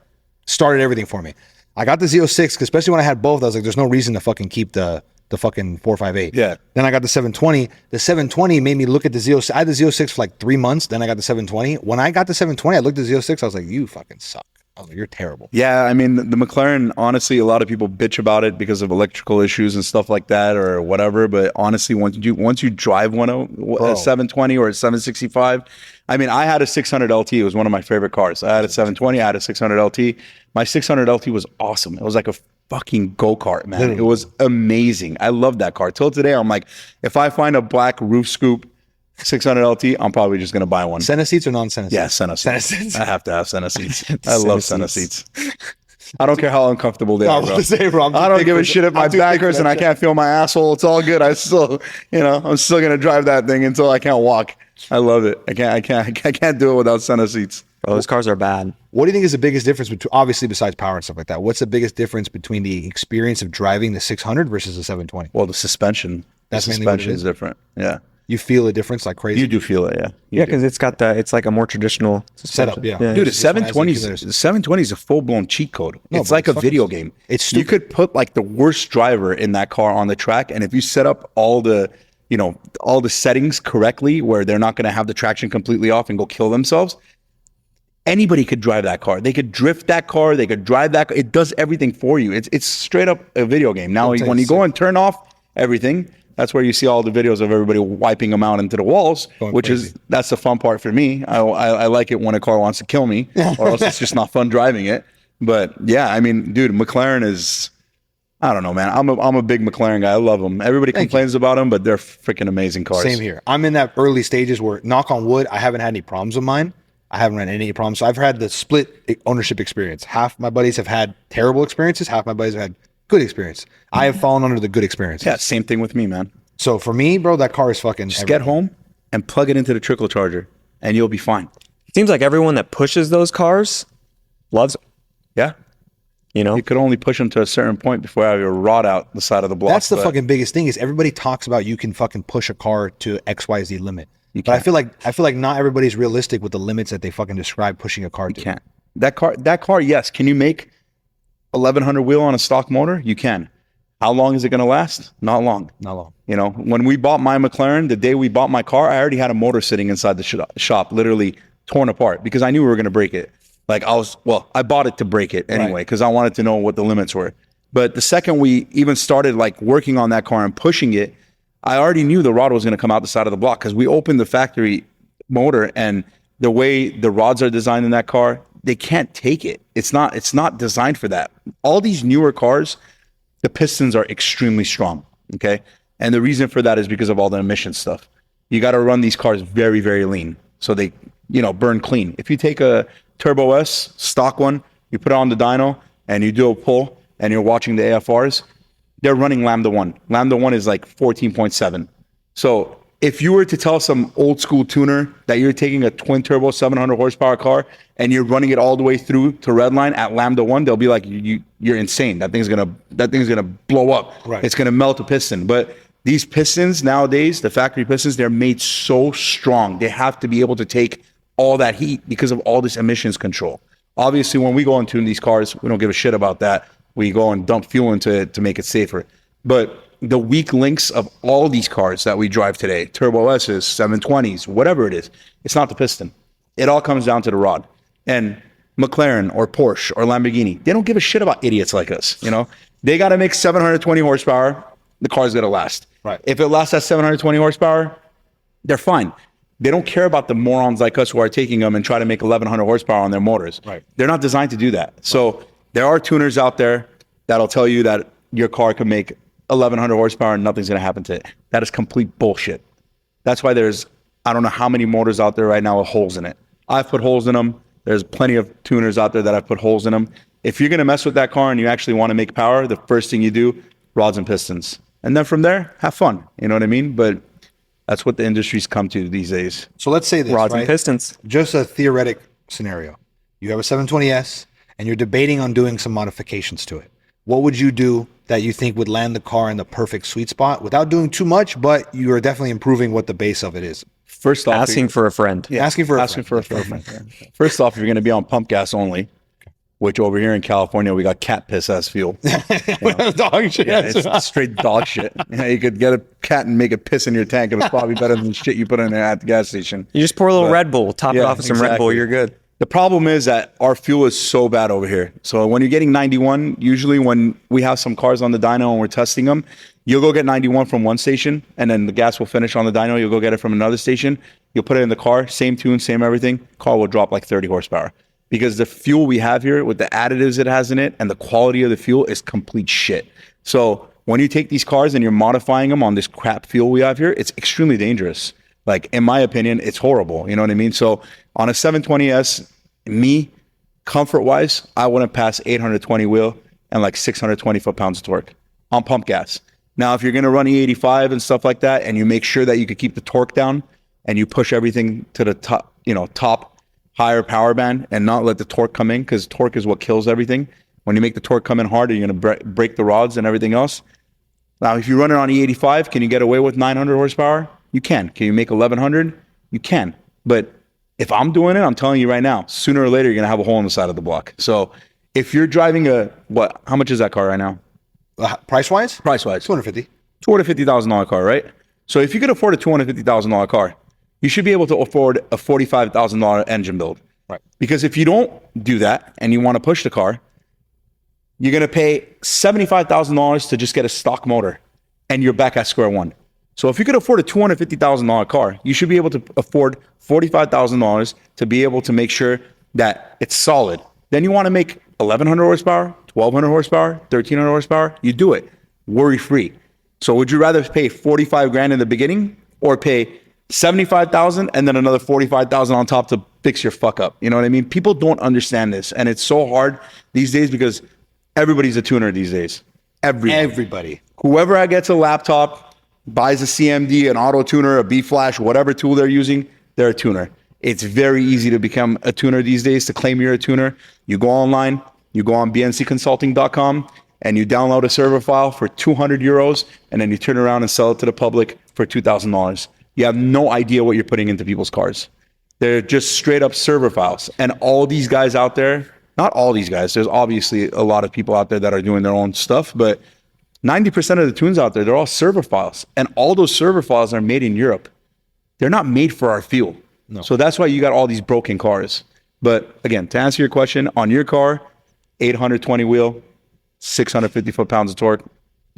started everything for me. I got the Z06 because especially when I had both, I was like, there's no reason to fucking keep the fucking 458. Yeah. Then I got the 720. The 720 made me look at the Z06. I had the Z06 for like 3 months. Then I got the 720. When I got the 720, I looked at the Z06. I was like, you fucking suck. I was like, you're terrible. Yeah, I mean, the McLaren, honestly, a lot of people bitch about it because of electrical issues and stuff like that or whatever. But honestly, once you drive a 720 or a 765, I mean, I had a 600 LT. It was one of my favorite cars. I had a 720. I had a 600 LT. My 600 LT was awesome. It was like a fucking go-kart, man. Literally. It was amazing. I love that car. Till today, I'm like, if I find a black roof scoop 600 LT, I'm probably just going to buy one. Senna seats or non-Senna seats? Yeah, Senna seats. Senna seats. I have to have Senna seats. I love Senna Senna seats. I don't care how uncomfortable they No, I are, was bro. gonna say, bro, I'm too I don't big give for a shit if that. my I'm too big back for hurts that and I shit. can't feel my asshole. It's all good. I'm still going to drive that thing until I can't walk. I love it. I can't do it without Senna seats. Bro, those cars are bad. What do you think is the biggest difference between, obviously besides power and stuff like that, what's the biggest difference between the experience of driving the 600 versus the 720? Well, the suspension. That's the mainly what it suspension is? is different. Yeah. You feel a difference like crazy? You do feel it, yeah. You Yeah, do. because it's like a more traditional Setup, suspension. yeah. Dude, a This one has 720 accumulators. the 720 is a full blown cheat code. No, It's but like it's a video fucking- game. it's You stupid. could put like the worst driver in that car on the track, and if you set up all the settings correctly, where they're not going to have the traction completely off and go kill themselves, anybody could drive that car. They could drift that car. They could drive that car. It does everything for you. It's straight up a video game. Now, when you go and turn off everything, that's where you see all the videos of everybody wiping them out into the walls, Going which crazy. is that's the fun part for me. I like it when a car wants to kill me, or else it's just not fun driving it. But yeah, I mean, dude, McLaren is. I don't know, man. I'm a big McLaren guy. I love them. Everybody complains about them, but they're freaking amazing cars. Same here. I'm in that early stages where, knock on wood, I haven't had any problems with mine. I haven't had any problems. So I've had the split ownership experience. Half my buddies have had terrible experiences. Half my buddies have had good experience. I have fallen under the good experiences. Yeah, same thing with me, man. So for me, bro, that car is fucking. Just get home and plug it into the trickle charger, and you'll be fine. It seems like everyone that pushes those cars loves them, Yeah. you know? You could only push them to a certain point before I have your rod out the side of the block. That's the but fucking biggest thing is everybody talks about you can fucking push a car to XYZ limit. But I can't. feel like not everybody's realistic with the limits that they fucking describe pushing a car to. can't. That car, yes. Can you make 1100 wheel on a stock motor? You can. How long is it going to last? Not long. Not long. You know, when we bought my McLaren, the day we bought my car, I already had a motor sitting inside the shop, literally torn apart because I knew we were going to break it. Like I bought it to break it anyway because I wanted to know what the limits were. But the second we even started like working on that car and pushing it, I already knew the rod was going to come out the side of the block because we opened the factory motor and the way the rods are designed in that car, they can't take it. It's not designed for that. All these newer cars, the pistons are extremely strong, okay? And the reason for that is because of all the emission stuff. You got to run these cars very, very lean so they, burn clean. If you take a Turbo S, stock one, you put it on the dyno and you do a pull and you're watching the AFRs, they're running Lambda 1. Lambda 1 is like 14.7. So if you were to tell some old school tuner that you're taking a twin turbo 700 horsepower car and you're running it all the way through to redline at Lambda 1, they'll be like, you're insane. That thing's gonna blow up. Right. It's gonna melt a piston. But these pistons nowadays, the factory pistons, they're made so strong. They have to be able to take all that heat because of all this emissions control. Obviously, when we go and tune these cars, we don't give a shit about that. We go and dump fuel into it to make it safer. But the weak links of all these cars that we drive today, Turbo S's, 720s, whatever it is, it's not the piston. It all comes down to the rod. And McLaren or Porsche or Lamborghini, they don't give a shit about idiots like us. They got to make 720 horsepower. The car's got to last. Right. If it lasts at 720 horsepower, they're fine. They don't care about the morons like us who are taking them and try to make 1100 horsepower on their motors. Right. They're not designed to do that. So there are tuners out there that'll tell you that your car can make 1100 horsepower and nothing's going to happen to it. That is complete bullshit. That's why there's, I don't know how many motors out there right now with holes in it. I've put holes in them. There's plenty of tuners out there that I've put holes in them. If you're going to mess with that car and you actually want to make power, the first thing you do, rods and pistons. And then from there, have fun. You know what I mean? But that's what the industry's come to these days. So let's say this, Rods right? and pistons. Just a theoretic scenario. You have a 720S and you're debating on doing some modifications to it. What would you do that you think would land the car in the perfect sweet spot without doing too much, but you are definitely improving what the base of it is? First off, Asking for a friend. Yeah, asking for a friend. First off, you're going to be on pump gas only, which over here in California, we got cat piss as fuel. Dog shit. Yeah, it's straight dog shit. You could get a cat and make it piss in your tank. It was probably better than the shit you put in there at the gas station. You just pour a little Red Bull, top it off with some Red Bull, exactly. you're good. The problem is that our fuel is so bad over here. So when you're getting 91, usually when we have some cars on the dyno and we're testing them, you'll go get 91 from one station and then the gas will finish on the dyno. You'll go get it from another station. You'll put it in the car, same tune, same everything. Car will drop like 30 horsepower. Because the fuel we have here with the additives it has in it and the quality of the fuel is complete shit. So when you take these cars and you're modifying them on this crap fuel we have here, it's extremely dangerous. Like, in my opinion, it's horrible. You know what I mean? So on a 720S, me, comfort-wise, I wouldn't pass 820 wheel and like 620 foot-pounds of torque on pump gas. Now, if you're going to run E85 and stuff like that and you make sure that you could keep the torque down and you push everything to the top, top higher power band and not let the torque come in, because torque is what kills everything. When you make the torque come in harder, you're going to break the rods and everything else. Now, if you run it on E85, can you get away with 900 horsepower? You can. Can you make 1100? You can. But if I'm doing it, I'm telling you right now, sooner or later, you're going to have a hole in the side of the block. So if you're driving how much is that car right now? Price-wise? Price-wise. $250. $250,000 car, right? So if you could afford a $250,000 car, you should be able to afford a $45,000 engine build. Right. Because if you don't do that and you want to push the car, you're going to pay $75,000 to just get a stock motor and you're back at square one. So if you could afford a $250,000 car, you should be able to afford $45,000 to be able to make sure that it's solid. Then you want to make 1,100 horsepower, 1,200 horsepower, 1,300 horsepower, you do it worry-free. So would you rather pay 45 grand in the beginning or pay 75,000 and then another 45,000 on top to fix your fuck up? You know what I mean? People don't understand this, and it's so hard these days because everybody's a tuner these days. Everybody. Whoever gets a laptop, buys a CMD, an auto tuner, a B Flash, whatever tool they're using, they're a tuner. It's very easy to become a tuner these days, to claim you're a tuner. You go online, you go on bncconsulting.com, and you download a server file for 200 euros, and then you turn around and sell it to the public for $2,000. You have no idea what you're putting into people's cars. They're just straight up server files. And all these guys out there, not all these guys, there's obviously a lot of people out there that are doing their own stuff, but 90% of the tunes out there, they're all server files. And all those server files are made in Europe. They're not made for our fuel. No. So that's why you got all these broken cars. But again, to answer your question, on your car, 820 wheel, 650 foot-pounds of torque,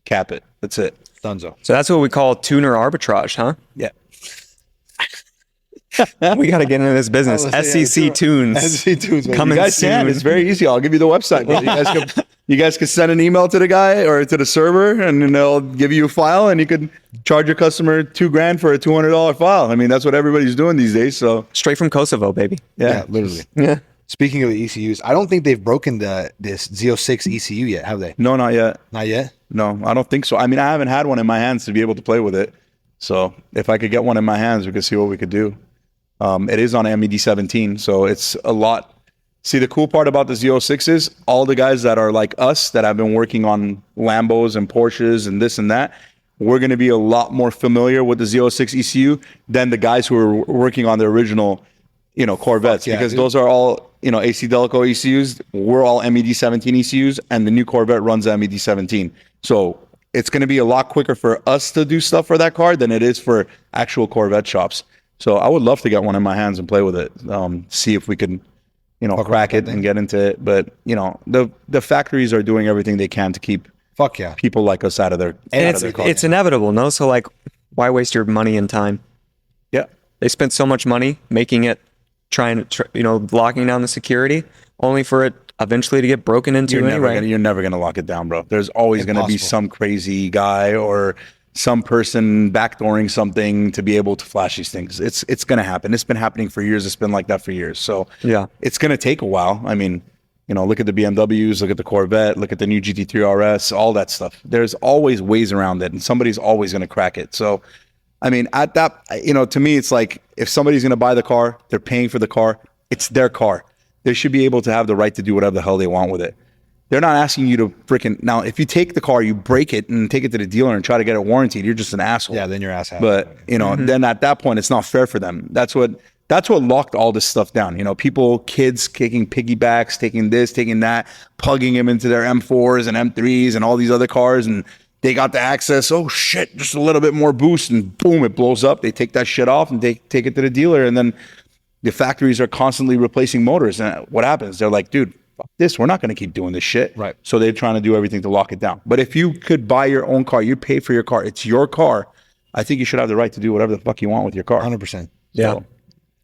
cap it. That's it. Dunzo. So that's what we call tuner arbitrage, huh? Yeah. We got to get into this business. SCC tunes. SCC tunes, man. Coming You guys soon. can. It's very easy. I'll give you the website, bro. You guys can send an email to the guy or to the server, and then they'll give you a file, and you could charge your customer $2,000 for a $200 file. I mean, that's what everybody's doing these days. So Straight from Kosovo, baby. Yeah, literally. Yeah. Speaking of ECUs, I don't think they've broken this Z06 ECU yet, have they? no, not yet. Not yet. No, I don't think so. I mean, I haven't had one in my hands to be able to play with it. So if I could get one in my hands, we could see what we could do. It is on MED 17, so it's a lot. See, the cool part about the Z06 is all the guys that are like us that have been working on Lambos and Porsches and this and that, we're going to be a lot more familiar with the Z06 ECU than the guys who are working on the original, Corvettes, yeah, because dude. those are all, AC Delico ECUs. We're all MED 17 ECUs, and the new Corvette runs MED 17. So it's going to be a lot quicker for us to do stuff for that car than it is for actual Corvette shops. So I would love to get one in my hands and play with it, see if we can, crack it and get into it. But, the factories are doing everything they can to keep Fuck yeah. people like us out of their And car. it's inevitable, no? So, like, why waste your money and time? Yeah. They spent so much money making it, locking down the security, only for it eventually to get broken into anyway. You're never gonna lock it down, bro. There's always gonna be some crazy guy or some person backdooring something to be able to flash these things. It's gonna happen. It's been happening for years. It's been like that for years. So Yeah. it's gonna take a while. I mean, look at the BMWs, look at the Corvette, look at the new GT3 RS, all that stuff. There's always ways around it, and somebody's always gonna crack it. So, I mean, at that, to me, it's like if somebody's gonna buy the car, they're paying for the car. It's their car. They should be able to have the right to do whatever the hell they want with it. They're not asking you to freaking... Now, if you take the car, you break it and take it to the dealer and try to get it warranted, you're just an asshole. Yeah, then your ass. But, then at that point, it's not fair for them. That's what locked all this stuff down. Kids taking piggybacks, taking this, taking that, plugging them into their M4s and M3s and all these other cars, and they got the access. Oh, shit, just a little bit more boost, and boom, it blows up. They take that shit off and they take it to the dealer, and then the factories are constantly replacing motors. And what happens? They're like, dude, fuck this. We're not going to keep doing this shit. Right. So they're trying to do everything to lock it down. But if you could buy your own car, you pay for your car, it's your car, I think you should have the right to do whatever the fuck you want with your car. 100%. Yeah.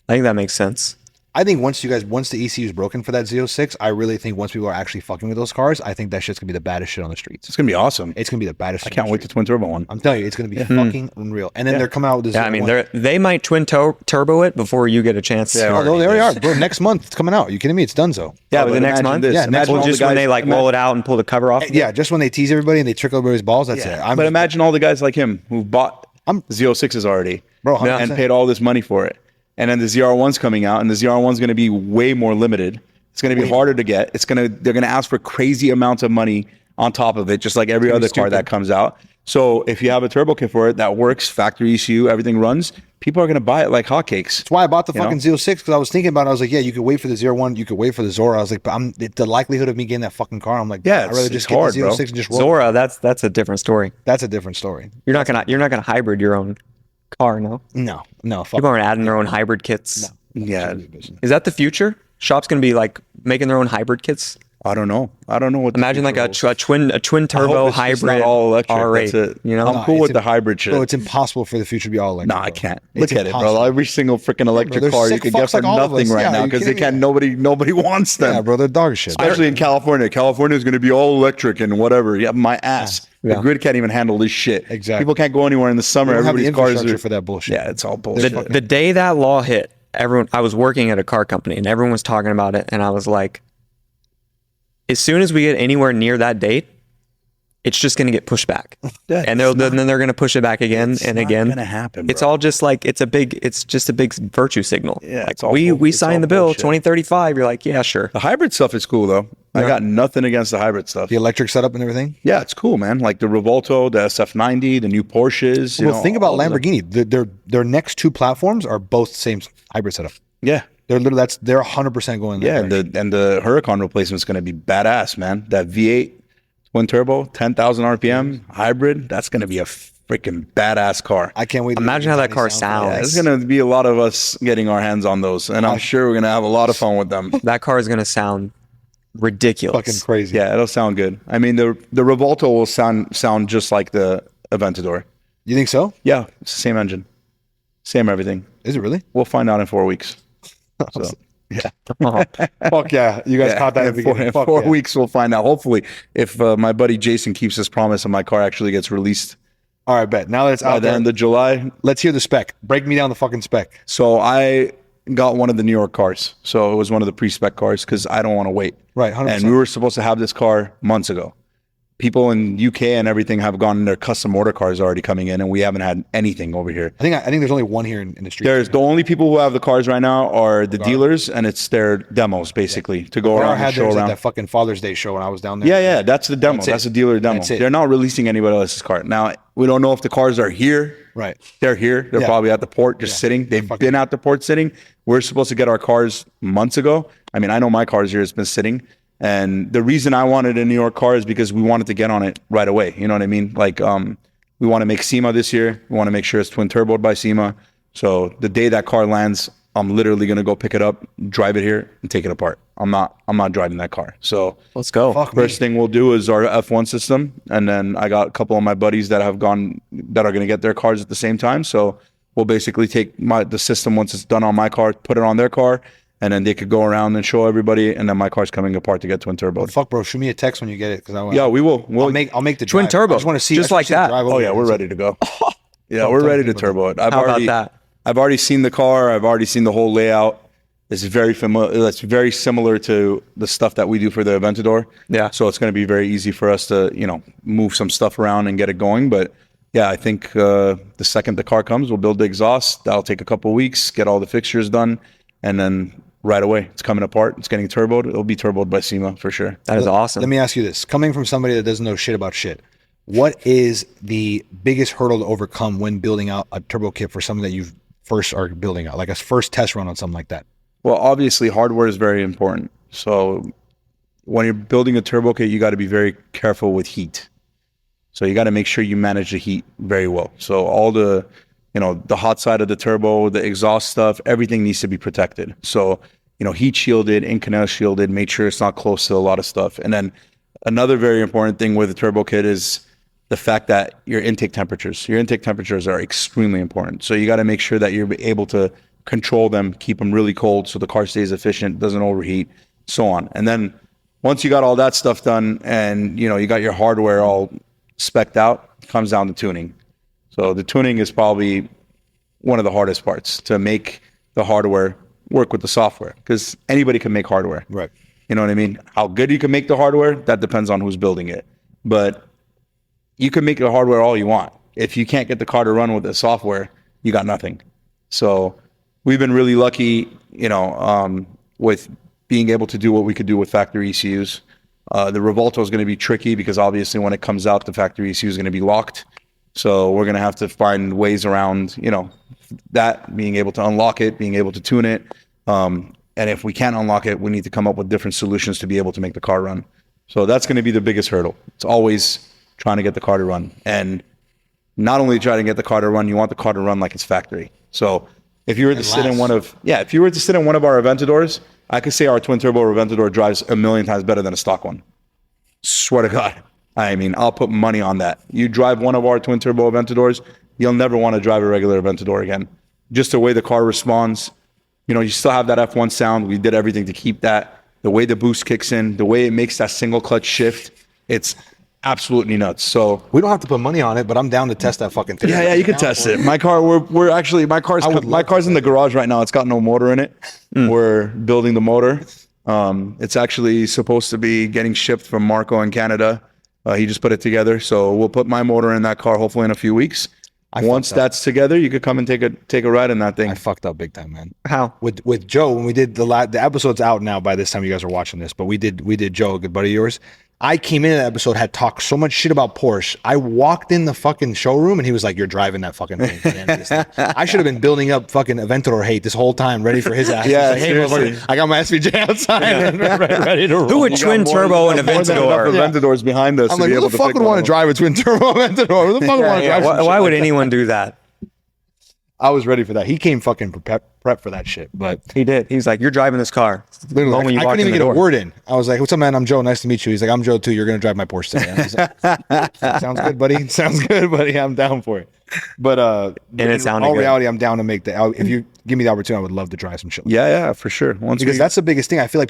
I think that makes sense. I think once the ECU is broken for that Z06, I really think once people are actually fucking with those cars, I think that shit's gonna be the baddest shit on the streets. It's going to be awesome. It's gonna be the baddest. I can't wait to twin turbo one. I'm telling you, it's gonna be fucking unreal. And then they're coming out with this. Yeah, I mean, they might twin turbo it before you get a chance. Yeah, to. Oh, they already are, bro. Next month it's coming out. Are you kidding me? It's donezo. Yeah, Oh, but the next month. this. Yeah, next Imagine month. all the Just when they guys- roll it out and pull the cover off. Yeah, just when they tease everybody and they trickle everybody's balls. That's it. But imagine all the guys like him who bought I'm- Z06s already, Bro, and 100%. paid all this money for it. And then the ZR1's coming out, and the ZR1's going to be way more limited. It's going to be harder to get. They're going to ask for crazy amounts of money on top of it, just like every other car that comes out. So if you have a turbo kit for it that works, factory ECU, everything runs, people are going to buy it like hotcakes. That's why I bought the fucking Z06, because I was thinking about it. I was like, yeah, you could wait for the Z01, you could wait for the Zora. I was like, but the likelihood of me getting that fucking car, I'm like, Yeah, I'd rather it's just get hard, the bro. Z06 and just roll. Zora, that's a different story. That's a different story. You're not gonna hybrid your own car, no? No, fuck. People aren't adding their own hybrid kits. Yeah, Is that the future? Shops gonna be like making their own hybrid kits? I don't know. What. Imagine like a twin turbo I hope it's just hybrid not all electric. R8. That's it. You know, I'm cool with the hybrid shit. Bro, it's impossible for the future to be all electric. No, I bro. can't. It's Look at it, impossible. bro. Every single freaking electric they're car you sick can get fucks for like all of nothing us. right Yeah, now you because they kidding can't. Nobody wants them. Yeah, bro, they're dog shit. Especially in California. California is going to be all electric and whatever. Yeah, my ass. Yeah. The grid can't even handle this shit. Exactly. People can't go anywhere in the summer. They don't have the Everybody's cars infrastructure are for that bullshit. Yeah, it's all bullshit. the day that law hit, I was working at a car company and everyone was talking about it, and I was like, as soon as we get anywhere near that date, it's just going to get pushed back. Yeah, And then they're going to push it back again and not again. gonna happen, It's bro. all just like it's just a big virtue signal. Yeah, like it's all we it's all signed the bill bullshit. 2035. You're like, yeah, sure. The hybrid stuff is cool though. I got nothing against the hybrid stuff. The electric setup and everything. Yeah, it's cool, man. Like the Revolto, the SF90, the new Porsches. Well, think about Lamborghini. Their next two platforms are both same hybrid setup. Yeah. They're 100% going. Yeah, that direction. and the Huracan replacement is going to be badass, man. That V8 twin turbo, 10,000 RPM hybrid, that's going to be a freaking badass car. I can't wait. to Imagine hear how that Gintani car sound. Yeah, sounds. there's going to be a lot of us getting our hands on those, and I'm sure we're going to have a lot of fun with them. That car is going to sound ridiculous. Fucking crazy. Yeah, it'll sound good. I mean, the Revolto will sound just like the Aventador. You think so? Yeah, it's the same engine. Same everything. Is it really? We'll find out in 4 weeks. So, yeah. Fuck yeah. You guys caught that at the beginning. In 4 weeks, we'll find out. Hopefully, if my buddy Jason keeps his promise and my car actually gets released. All right, bet. Now that it's out By the end of July. let's hear the spec. Break me down the fucking spec. So I got one of the New York cars. So it was one of the pre-spec cars because I don't want to wait. Right, 100%. And we were supposed to have this car months ago. People in UK and everything have gotten their custom order cars already coming in, and we haven't had anything over here. I think there's only one here in the street. There's the only people who have the cars right now are the dealers, and it's their demos basically to go around and show around. At that fucking Father's Day show when I was down there. Yeah, that's the demo. That's a dealer demo. They're not releasing anybody else's car. Now, we don't know if the cars are here. Right. They're here. They're probably at the port just sitting. They've been at the port sitting. We're supposed to get our cars months ago. I mean, I know my car's here. It's been sitting. And the reason I wanted a New York car is because we wanted to get on it right away. You know what I mean? Like, we want to make SEMA this year. We want to make sure it's twin turboed by SEMA. So the day that car lands, I'm literally going to go pick it up, drive it here, and take it apart. I'm not driving that car. So let's go. First thing we'll do is our F1 system. And then I got a couple of my buddies that are going to get their cars at the same time. So we'll basically take the system once it's done on my car, put it on their car, and then they could go around and show everybody. And then my car's coming apart to get twin turbo. Fuck, bro. Shoot me a text when you get it. Yeah, we will. I'll make the twin drive. turbo. I just want to see just like that. Oh yeah, we're ready to go. Yeah, we're ready to turbo it. How about that? I've already seen the car. I've already seen the whole layout. It's very familiar. That's very similar to the stuff that we do for the Aventador. Yeah. So it's going to be very easy for us to, move some stuff around and get it going. But yeah, I think the second the car comes, we'll build the exhaust. That'll take a couple of weeks, get all the fixtures done, and then right away, it's coming apart. It's getting turboed. It'll be turboed by SEMA for sure. That is awesome. Let me ask you this. Coming from somebody that doesn't know shit about shit, what is the biggest hurdle to overcome when building out a turbo kit for something that you first are building out, like a first test run on something like that? Well, obviously, hardware is very important. So when you're building a turbo kit, you got to be very careful with heat. So you got to make sure you manage the heat very well. So all the the hot side of the turbo, the exhaust stuff, everything needs to be protected. So, heat shielded, Inconel shielded, make sure it's not close to a lot of stuff. And then another very important thing with a turbo kit is the fact that your intake temperatures are extremely important. So you got to make sure that you're able to control them, keep them really cold so the car stays efficient, doesn't overheat, so on. And then once you got all that stuff done and, you got your hardware all spec'd out, it comes down to tuning. So the tuning is probably one of the hardest parts, to make the hardware work with the software, because anybody can make hardware. Right. You know what I mean? How good you can make the hardware, that depends on who's building it. But you can make the hardware all you want. If you can't get the car to run with the software, you got nothing. So we've been really lucky, with being able to do what we could do with factory ECUs. The Revolto is going to be tricky because obviously when it comes out, the factory ECU is going to be locked. So we're going to have to find ways around, that, being able to unlock it, being able to tune it. And if we can't unlock it, we need to come up with different solutions to be able to make the car run. So that's going to be the biggest hurdle. It's always trying to get the car to run. And not only trying to get the car to run, you want the car to run like it's factory. So if you were to sit in one of our Aventadors, I could say our twin turbo Aventador drives 1,000,000 times better than a stock one. Swear to God. I mean, I'll put money on that. You drive one of our twin turbo Aventadors, you'll never want to drive a regular Aventador again. Just the way the car responds. You still have that F1 sound. We did everything to keep that. The way the boost kicks in, the way it makes that single clutch shift, it's absolutely nuts. So we don't have to put money on it, but I'm down to test that fucking thing. Yeah, you can test it. My car, my car's in the garage right now. It's got no motor in it. We're building the motor. It's actually supposed to be getting shipped from Marco in Canada. He just put it together. So we'll put my motor in that car hopefully in a few weeks. Once that's together, you could come and take a ride in that thing. I fucked up big time, man. How? With Joe, when we did the episode's out now by this time you guys are watching this, but we did Joe, a good buddy of yours. I came in that episode, had talked so much shit about Porsche. I walked in the fucking showroom and he was like, "You're driving that fucking thing." For the end of this thing. I should have been building up fucking Aventador hate this whole time, ready for his ass. Yeah, like, hey, motherfucker, I got my SVJ outside, ready to roll. Who would twin turbo an Aventador? Aventadors behind us. I'm like, who the fuck would want to drive a twin turbo Aventador? Who the fuck would want to drive? Why would anyone do that? I was ready for that. He came fucking prep for that shit, but He did. He's like, you're driving this car. literally, When you I walk couldn't in even the get a door. word in. I was like, "What's up, man? I'm Joe. Nice to meet you." He's like, "I'm Joe too. You're gonna drive my Porsche today." I was like, "Sounds good, buddy. Sounds good, buddy. I'm down for it." But And it in sounded all good. reality, I'm down to make the. If you give me the opportunity, I would love to drive some shit. Yeah, for sure. Because that's the biggest thing. I feel like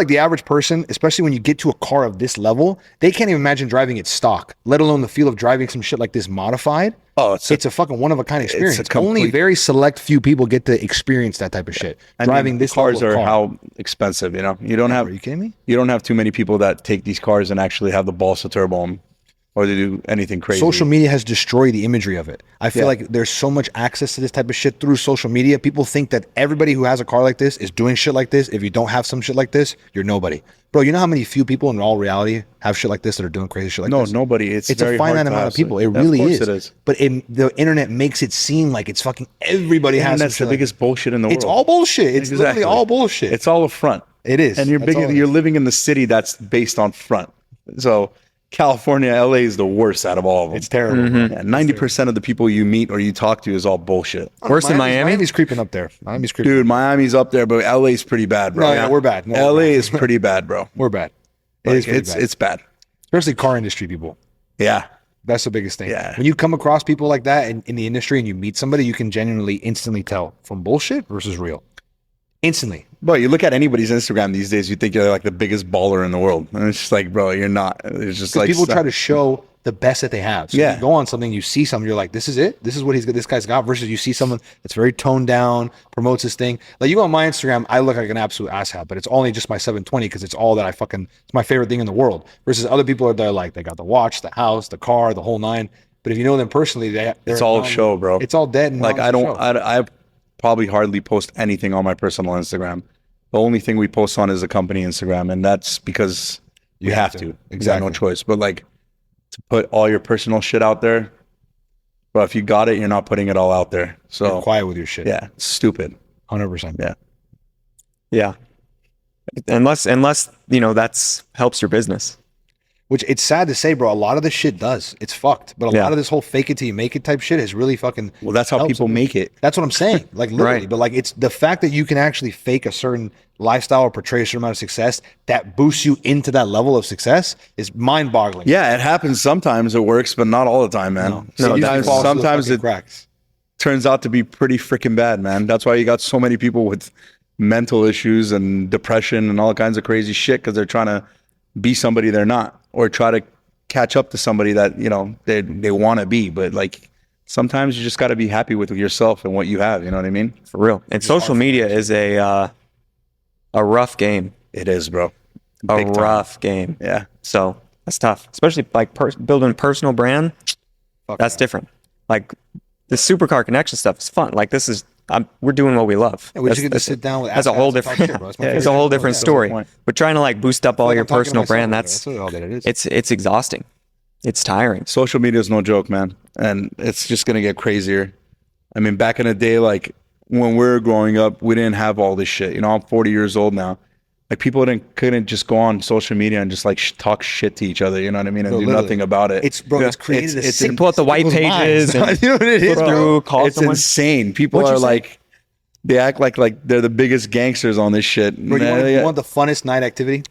the average person, especially when you get to a car of this level, they can't even imagine driving it stock, let alone the feel of driving some shit like this modified. Oh, it's a fucking one of a kind experience. It's a Only complete- very select few people get to experience that type of shit. Driving this cars level are of car. how expensive, you know. You don't have. Are you kidding me? You don't have too many people that take these cars and actually have the balls to turbo them, or to do anything crazy. Social media has destroyed the imagery of it. I feel like there's so much access to this type of shit through social media. People think that everybody who has a car like this is doing shit like this. If you don't have some shit like this, you're nobody. Bro, you know how many few people in all reality have shit like this that are doing crazy shit like this? No, nobody. It's a very finite hard to amount have of people. some. It Yeah, of really course is. it is. But the internet makes it seem like it's fucking everybody has. And some that's shit the like biggest bullshit in the world. It's all bullshit. It's literally all bullshit. It's all a front. It is. And That's all it you're is. living in the city that's based on front. So California, LA is the worst out of all of them. It's terrible. Yeah, 90% of the people you meet or you talk to is all bullshit. Worse than Miami? Miami's creeping up there. Miami's creeping. Dude, Miami's up there, but LA's pretty bad, bro. No, yeah, we're bad. No, LA we're bad. is pretty bad, bro. We're bad. It Like, is pretty bad. it's bad. Especially car industry people. Yeah. That's the biggest thing. Yeah. When you come across people like that in the industry and you meet somebody, you can genuinely instantly tell from bullshit versus real. Instantly. Bro, you look at anybody's Instagram these days, you think you're like the biggest baller in the world. And it's just like, bro, you're not. It's just like People try to show the best that they have. So Yeah. you go on something, you see something, you're like, this is it. This is what this guy's got. Versus you see someone that's very toned down, promotes his thing. Like you go on my Instagram, I look like an absolute asshat, but it's only just my 720 because it's all that it's my favorite thing in the world. Versus other people are there like they got the watch, the house, the car, the whole nine. But if you know them personally, it's all show, bro. It's all dead. And Like I probably hardly post anything on my personal Instagram. The only thing we post on is the company Instagram, and that's because you have to. Exactly. You got no choice. But like to put all your personal shit out there, but if you got it, you're not putting it all out there. So You're quiet with your shit. yeah, it's stupid. 100%. Yeah. Yeah. Unless that's helps your business. Which it's sad to say, bro. A lot of this shit does. It's fucked. But a Yeah. lot of this whole fake it till you make it type shit is really fucking. Well, that's how helps people them. make it. That's what I'm saying. Like literally. Right. But like it's the fact that you can actually fake a certain lifestyle or portray a certain amount of success that boosts you into that level of success is mind boggling. Yeah, it happens sometimes. It works, but not all the time, man. Sometimes it cracks. turns out to be pretty freaking bad, man. That's why you got so many people with mental issues and depression and all kinds of crazy shit because they're trying to be somebody they're not, or try to catch up to somebody that they want to be. But like sometimes you just got to be happy with yourself and what you have. You know what I mean? For real. And social media is a rough game. It is, bro. A Big time. rough game. Yeah. So that's tough, especially like building a personal brand. That's different. Like the supercar connection stuff is fun. Like this is we're doing what we love. Yeah, we just get to sit down with that's a whole different. It's a whole different story. But trying to like boost up all your personal brand, that's all that it is. it's exhausting. It's tiring. Social media is no joke, man. And it's just going to get crazier. I mean, back in the day, like when we were growing up, we didn't have all this shit. I'm 40 years old now. Like people couldn't just go on social media and just like talk shit to each other. You know what I mean? And do literally. Nothing about it. It's created a You sick can pull up the white people's pages minds. and You know what it is, flip bro? through, call It's someone. insane. People What'd are you say? like, they act like they're the biggest gangsters on this shit. Bro, you want the funnest night activity?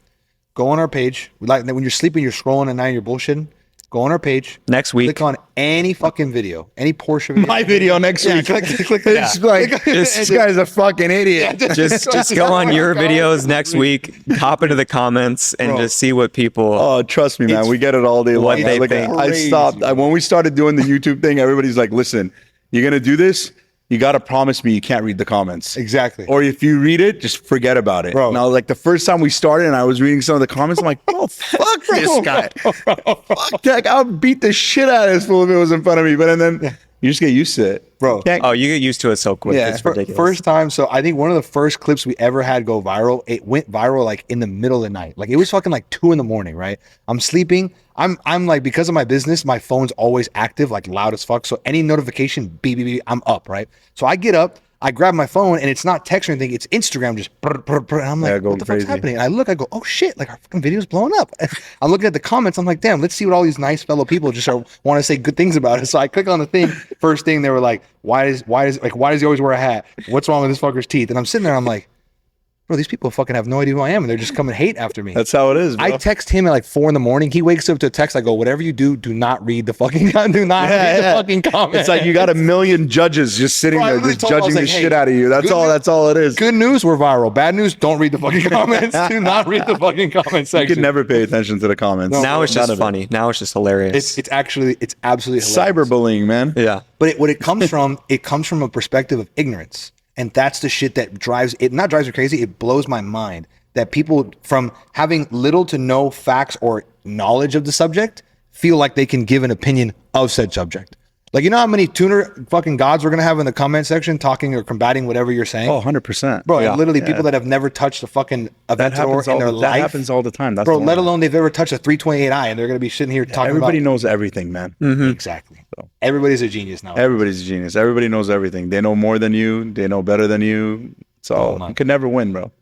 Go on our page. Like when you're sleeping, you're scrolling at night, you're bullshitting. Go on our page. Next week. Click on any fucking video, any Porsche video. My video next week. Click It's like, this guy's a fucking idiot. just go on your videos next week, hop into the comments, and Bro. just see what people. Oh, trust me, man. We get it all day long. what they think. I stopped. When we started doing the YouTube thing, everybody's like, listen, you're going to do this? You got to promise me you can't read the comments. Exactly. Or if you read it, just forget about it. Bro. Now, like the first time we started and I was reading some of the comments, I'm like, oh, fuck this guy. Fuck that. I'll beat the shit out of this fool if it was in front of me. But then you just get used to it. Bro. Oh, you get used to it so quick. Yeah. It's ridiculous. First time, so I think one of the first clips we ever had go viral, it went viral like in the middle of the night. Like it was fucking like 2 a.m, right? I'm sleeping. I'm like, because of my business, my phone's always active, like loud as fuck. So any notification, beep, beep, beep, I'm up, right? So I get up, I grab my phone and it's not text or anything. It's Instagram just. And I'm like, what the fuck's happening? And I look, I go, oh shit! Like our fucking video's blowing up. I'm looking at the comments. I'm like, damn, let's see what all these nice fellow people just want to say good things about it. So I click on the thing. First thing they were like, why does he always wear a hat? What's wrong with this fucker's teeth? And I'm sitting there. I'm like, bro, these people fucking have no idea who I am, and they're just coming hate after me. That's how it is, bro. I text him at like 4 a.m. He wakes up to a text. I go, whatever you do, do not read the fucking read the fucking comments. It's like you got a million judges just sitting there just judging the shit out of you. That's all it is. Good news, we're viral. Bad news, don't read the fucking comments. Do not read the fucking comment section. You can never pay attention to the comments. No, now it's just funny. Now it's just hilarious. It's absolutely hilarious. Cyberbullying, man. Yeah. But what it comes from, it comes from a perspective of ignorance. And that's the shit that drives me crazy. It blows my mind that people from having little to no facts or knowledge of the subject feel like they can give an opinion of said subject. Like, you know how many tuner fucking gods we're going to have in the comment section talking or combating whatever you're saying? Oh, 100%. Bro, literally people that have never touched a fucking Aventador in their life. That happens all the time. That's bro, let alone they've ever touched a 328i and they're going to be sitting here talking Everybody knows everything, man. Mm-hmm. Exactly. So. Everybody's a genius now. Everybody's a genius. Everybody knows everything. They know more than you. They know better than you. So you can never win, bro.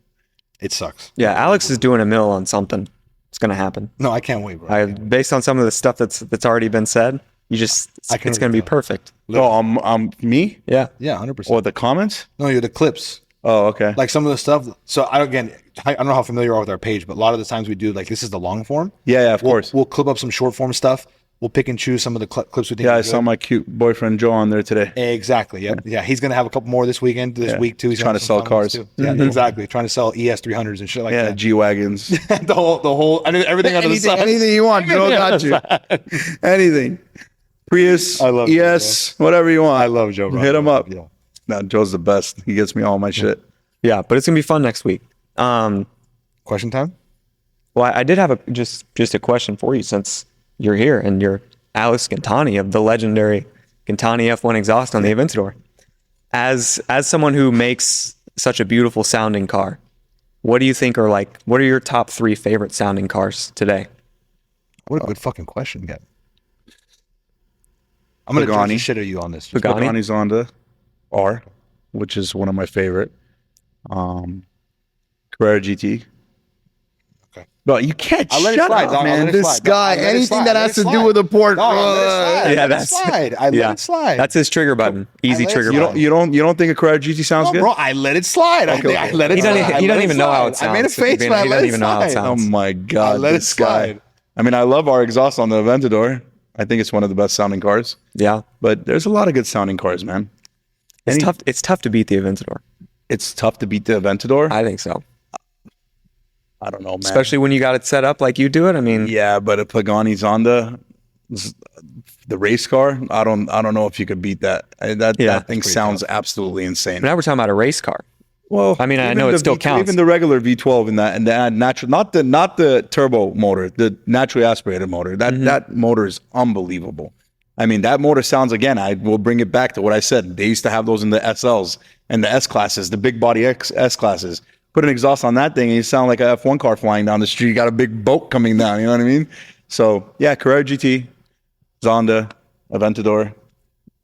It sucks. Yeah, Alex is doing a mill on something. It's going to happen. No, I can't wait, bro. Based on some of the stuff that's already been said, it's going to be perfect. Oh, me? Yeah. Yeah, 100%. Or the comments? No, you're the clips. Oh, okay. Like some of the stuff. So I don't know how familiar you are with our page, but a lot of the times we do like this is the long form. Yeah, of course. We'll clip up some short form stuff. We'll pick and choose some of the clips we think. Yeah, I saw my cute boyfriend Joe on there today. Exactly. Yep. Yeah, he's gonna have a couple more this weekend. This week too. He's trying to sell cars. Yeah, exactly. Trying to sell ES300s and shit like that. Yeah, G wagons. the whole. I mean, everything under the sun. Anything you want, Joe got you. Anything. Prius, I love ES, whatever you want. I love Joe. Hit him up. Yeah. No, Joe's the best. He gets me all my shit. Yeah, but it's gonna be fun next week. Question time. Well, I did have just a question for you since you're here and you're Alex Gintani of the legendary Gintani F1 exhaust on the Aventador. As someone who makes such a beautiful sounding car, what do you think what are your top 3 favorite sounding cars today? What a good fucking question, guy. I'm gonna judge the shit out of you on this. Pagani's Honda R, which is one of my favorite. Carrera GT. Okay. But you can't shut up, dog. man. This guy, anything that has to do with a port. I let it slide. That's his trigger button. Easy trigger button. You don't think a Carrera GT sounds good? Bro, I let it slide. I let it slide. He doesn't even know how it sounds. I made a face, but I let it slide. Oh my God, this guy. I mean, I love our exhaust on the Aventador. I think it's one of the best sounding cars. Yeah. But there's a lot of good sounding cars, man. It's tough to beat the Aventador. It's tough to beat the Aventador? I think so. I don't know, man. Especially when you got it set up like you do it. I mean, yeah, but a Pagani's Honda, the race car, I don't know if you could beat that. That thing sounds absolutely insane. Now we're talking about a race car. Well, I mean, I know it still counts. Even the regular V12 and that natural, not the turbo motor, the naturally aspirated motor. That motor is unbelievable. I mean, that motor sounds, again, I will bring it back to what I said. They used to have those in the SLs and the S classes, the big body S classes. Put an exhaust on that thing and you sound like a F1 car flying down the street. You got a big boat coming down, you know what I mean? So, yeah, Carrera GT, Zonda, Aventador.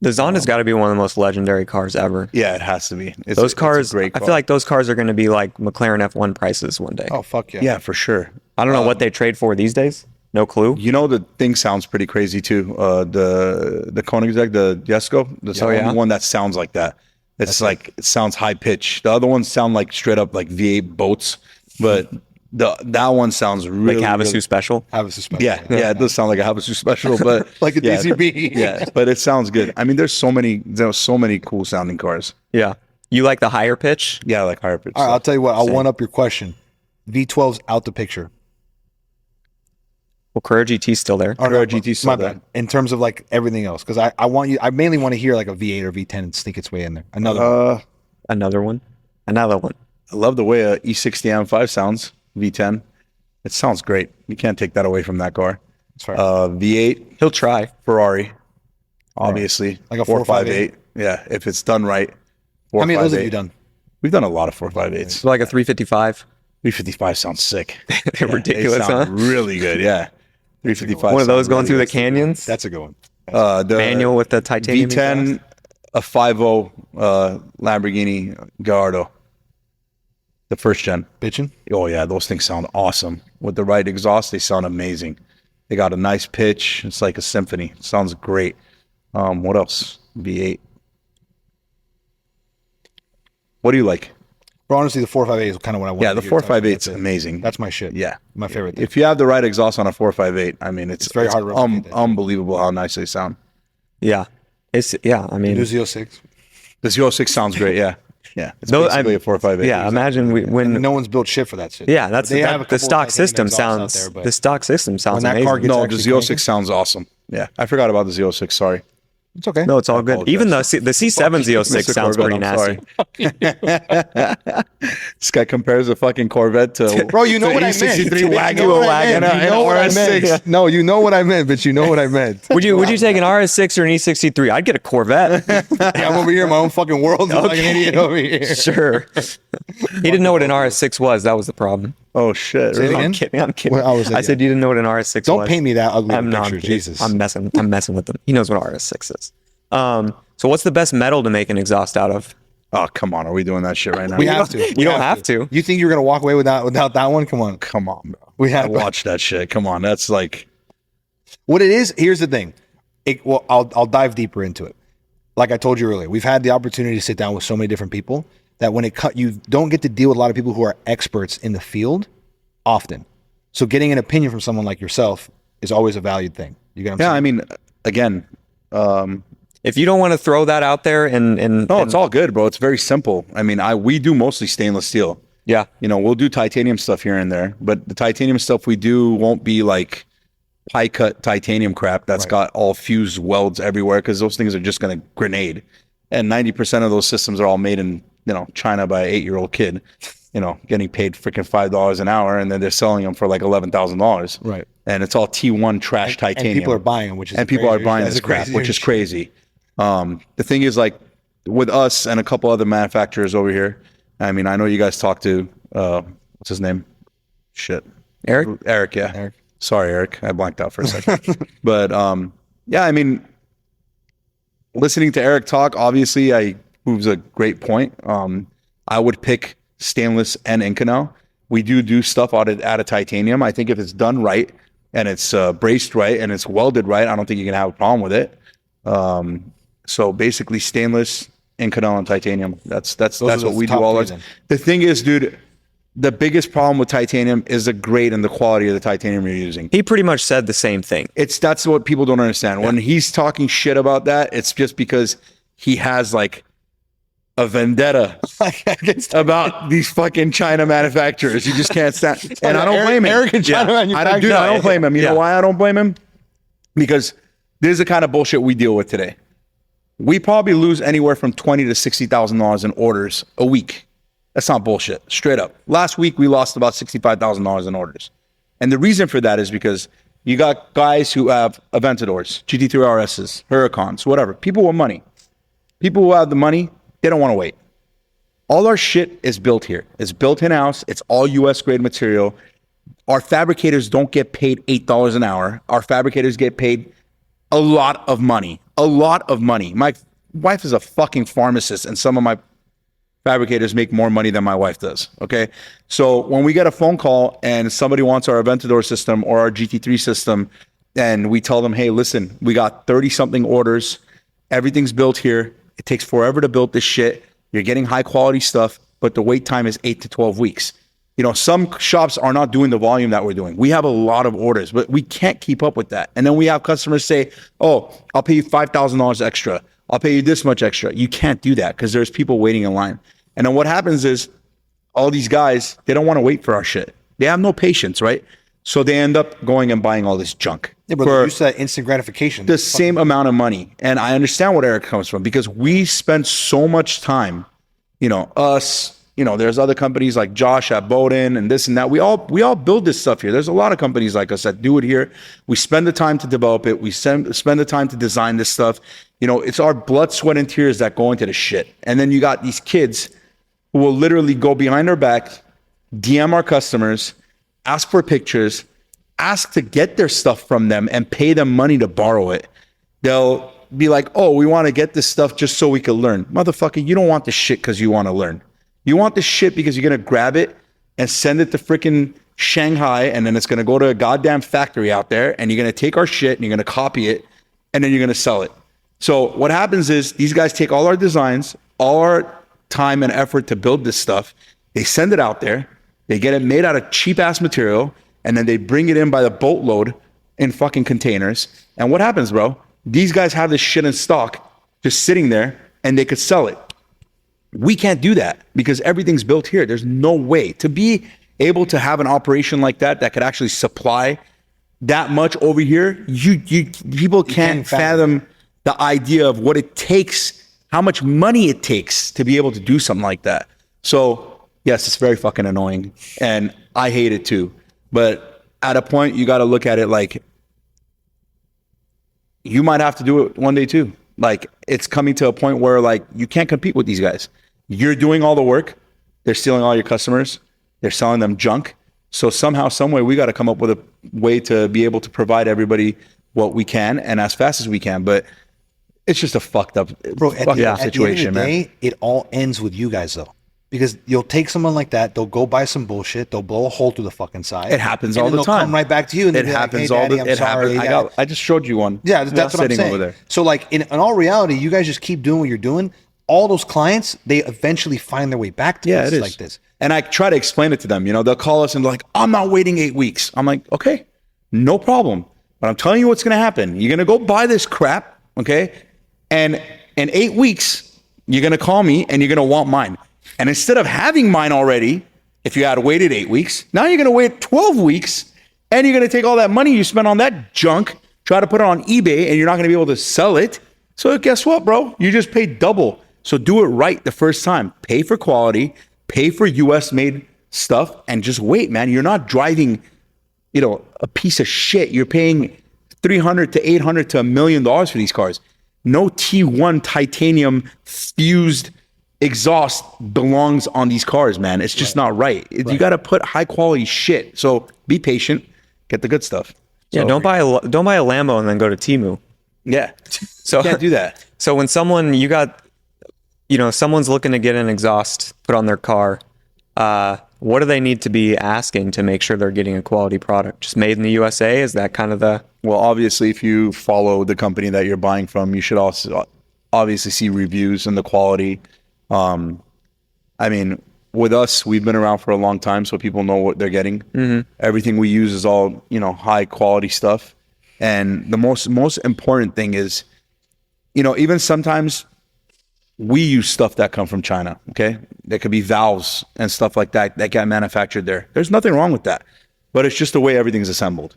The Zonda's got to be one of the most legendary cars ever. Yeah, it has to be. Those cars, I feel like those cars are going to be like McLaren F1 prices one day. Oh, fuck yeah. Yeah, for sure. I don't know what they trade for these days. No clue. You know, the thing sounds pretty crazy too. The Koenigsegg, the Jesko, the only one that sounds like that. It's like, it sounds high pitch. The other ones sound like straight up like V8 boats, but that one sounds really like Havasu Special. Havasu Special. Yeah, it does sound like a Havasu Special, but like a DCB. Yeah, but it sounds good. I mean, there's so many cool sounding cars. Yeah, you like the higher pitch? Yeah, I like higher pitch. All right, I'll tell you what. I'll one up your question. V12's out the picture. Well, Carrera GT's still there. Carrera GT's still there. In terms of like everything else, because I mainly want to hear like a V8 or V10 and sneak its way in there. Another one. I love the way a E60 M5 sounds. V10. It sounds great. You can't take that away from that car. That's fair. V8. He'll try. Ferrari. Obviously. Like a 458. Yeah, if it's done right. How many of those have you done? We've done a lot of 458s. So like a 355. 355 sounds sick. They're ridiculous, they sound really good, yeah. 355. One of those going through the canyons. That's a good one. The manual with the titanium V10. a 5.0 Lamborghini Gallardo, the first gen. Bitchin'? Oh yeah, those things sound awesome. With the right exhaust, they sound amazing. They got a nice pitch. It's like a symphony. It sounds great. What else? V8. What do you like? Bro, honestly, the 458 is kind of what I want. Yeah, the 458 is amazing. That's my shit. Yeah, my favorite thing. If you have the right exhaust on a 458, I mean, it's very hard to replicate that. Unbelievable how nice they sound. Yeah. I mean, The Z06. The Z06 sounds great. Yeah, yeah. It's basically a 458. Yeah, imagine when no one's built shit for that shit. Yeah, that's They have a the couple stock titanium system exhausts sounds. out there, but The stock system sounds when that amazing. car gets No, the actually Z06 cranking, sounds awesome. Yeah, I forgot about the Z06. Sorry. it's okay. No, it's all good. Even the C7 Z06 Mr. sounds Corvette, pretty nasty. This guy compares a fucking Corvette to Bro, you know to what I meant. E63 wagon, You know what I wagon, meant. You know what I RS6. meant. No, you know what I meant, but you know what I meant. Would you take an RS6 or an E63? I'd get a Corvette. Yeah, I'm over here in my own fucking world. I'm like an idiot over here. Sure. He didn't know what an RS6 was. That was the problem. Oh shit! Say it Really? again? I'm kidding. Well, I was I said you didn't know what an RS6 was. Don't paint me that ugly I'm not. picture, Jesus. I'm messing with him. He knows what RS6 is. So what's the best metal to make an exhaust out of? Oh come on, are we doing that shit right now? We have to. You don't have to. You think you're gonna walk away without that one? Come on. Come on, bro. We have I watch that shit. Come on, that's like What it is, here's the thing. Well, I'll dive deeper into it. Like I told you earlier, we've had the opportunity to sit down with so many different people that when you don't get to deal with a lot of people who are experts in the field often. So getting an opinion from someone like yourself is always a valued thing. You get what I'm yeah. saying? I mean, again, If you don't want to throw that out there and no, it's all good, bro. It's very simple. I mean, we do mostly stainless steel. yeah, You know, we'll do titanium stuff here and there, but the titanium stuff we do won't be like pie cut titanium crap that's got all fused welds everywhere because those things are just going to grenade. And 90% of those systems are all made in, China by an 8-year-old kid, getting paid freaking $5 an hour, and then they're selling them for like $11,000. Right. And it's all T1 trash titanium. And people are buying them, which is and people are crazy. buying That's this a crap, crazy which is shit. crazy. The thing is, like, with us and a couple other manufacturers over here, I mean, I know you guys talk to, what's his name? Shit. Eric. Yeah. Eric. Sorry, Eric. I blanked out for a second. But, yeah, I mean, listening to Eric talk, obviously, proves a great point. I would pick stainless and Inconel. We do stuff out of titanium. I think if it's done right and it's braced right and it's welded right, I don't think you can have a problem with it. So basically, stainless, Inconel, and titanium. That's what we do all our. The thing is, dude, the biggest problem with titanium is the grade and the quality of the titanium you're using. he pretty much said the same thing. That's what people don't understand. When he's talking shit about that, it's just because he has like a vendetta about these fucking China manufacturers. You just can't stand. And I don't blame him. Eric and China manufacturers. I don't blame him. You know why I don't blame him? Because this is the kind of bullshit we deal with today. We probably lose anywhere from $20,000 to $60,000 in orders a week. That's not bullshit. Straight up. Last week we lost about $65,000 in orders, and the reason for that is because you got guys who have Aventadors, GT3 RSs, Huracans, whatever. People with money. People who have the money, they don't want to wait. All our shit is built here. It's built in-house. It's all U.S. grade material. Our fabricators don't get paid $8 an hour. Our fabricators get paid a lot of money. A lot of money. My wife is a fucking pharmacist, and some of my fabricators make more money than my wife does. Okay. So when we get a phone call and somebody wants our Aventador system or our GT3 system, and we tell them, hey, listen, we got 30 something orders. Everything's built here. It takes forever to build this shit. You're getting high quality stuff, but the wait time is 8 to 12 weeks. Some shops are not doing the volume that we're doing. We have a lot of orders, but we can't keep up with that. And then we have customers say, oh, I'll pay you $5,000 extra. I'll pay you this much extra. You can't do that because there's people waiting in line. And then what happens is all these guys, they don't want to wait for our shit. They have no patience, right? So they end up going and buying all this junk. Yeah, but they're used to that instant gratification. The same amount of money. And I understand what Eric comes from because we spend so much time, us, there's other companies like Josh at Bowden and this and that. We all build this stuff here. There's a lot of companies like us that do it here. We spend the time to develop it. We spend the time to design this stuff. It's our blood, sweat, and tears that go into the shit. And then you got these kids who will literally go behind our back, DM our customers, ask for pictures, ask to get their stuff from them and pay them money to borrow it. They'll be like, oh, we want to get this stuff just so we can learn. Motherfucker, you don't want this shit because you want to learn. You want this shit because you're going to grab it and send it to freaking Shanghai, and then it's going to go to a goddamn factory out there, and you're going to take our shit and you're going to copy it, and then you're going to sell it. So what happens is these guys take all our designs, all our time and effort to build this stuff. They send it out there. They get it made out of cheap ass material, and then they bring it in by the boatload in fucking containers. And what happens, bro? These guys have this shit in stock just sitting there, and they could sell it. We can't do that because everything's built here. There's no way to be able to have an operation like that could actually supply that much over here. People can't fathom the idea of what it takes, how much money it takes to be able to do something like that. So yes, it's very fucking annoying, and I hate it too. But at a point, you got to look at it like you might have to do it one day too. Like, it's coming to a point where like you can't compete with these guys. You're doing all the work. They're stealing all your customers. They're selling them junk. So somehow, some way, we got to come up with a way to be able to provide everybody what we can and as fast as we can. But it's just a fucked up, situation, man. It all ends with you guys though. Because you'll take someone like that, they'll go buy some bullshit, they'll blow a hole through the fucking side. It happens all the time. They'll come right back to you, and it happens all the time. It happens. I just showed you one. Yeah, that's what I'm saying. Over there. So, like, in all reality, you guys just keep doing what you're doing. All those clients, they eventually find their way back to places like this. And I try to explain it to them. You know, they'll call us and they're like, "I'm not waiting 8 weeks." I'm like, "Okay, no problem." But I'm telling you what's going to happen. You're going to go buy this crap, okay? And in 8 weeks, you're going to call me and you're going to want mine. And instead of having mine already, if you had waited 8 weeks, now you're going to wait 12 weeks, and you're going to take all that money you spent on that junk, try to put it on eBay, and you're not going to be able to sell it. So guess what, bro? You just paid double. So do it right the first time. Pay for quality, pay for US made stuff, and just wait, man. You're not driving, a piece of shit. You're paying $300 to $800 to $1 million for these cars. No T1 titanium fused exhaust belongs on these cars, man. It's just not right. You got to put high quality shit. So be patient, get the good stuff. Yeah, don't buy a Lambo and then go to Temu. Yeah, so you can't do that. So when someone's looking to get an exhaust put on their car, what do they need to be asking to make sure they're getting a quality product? Just made in the USA? Is that kind of the... Well, obviously, if you follow the company that you're buying from, you should also obviously see reviews and the quality. I mean, with us, we've been around for a long time, so people know what they're getting. Mm-hmm. Everything we use is all, high quality stuff. And the most important thing is, even sometimes we use stuff that come from China, okay? There could be valves and stuff like that get manufactured there. There's nothing wrong with that, but it's just the way everything's assembled.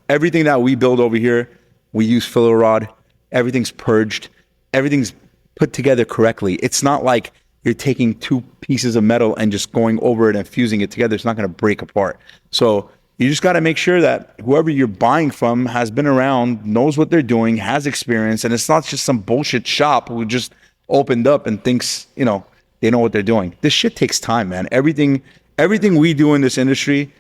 Everything that we build over here, we use filler rod, everything's purged, everything's put together correctly. It's not like you're taking two pieces of metal and just going over it and fusing it together. It's not going to break apart. So you just got to make sure that whoever you're buying from has been around, knows what they're doing, has experience, and it's not just some bullshit shop who just opened up and thinks, they know what they're doing. This shit takes time, man. Everything we do in this industry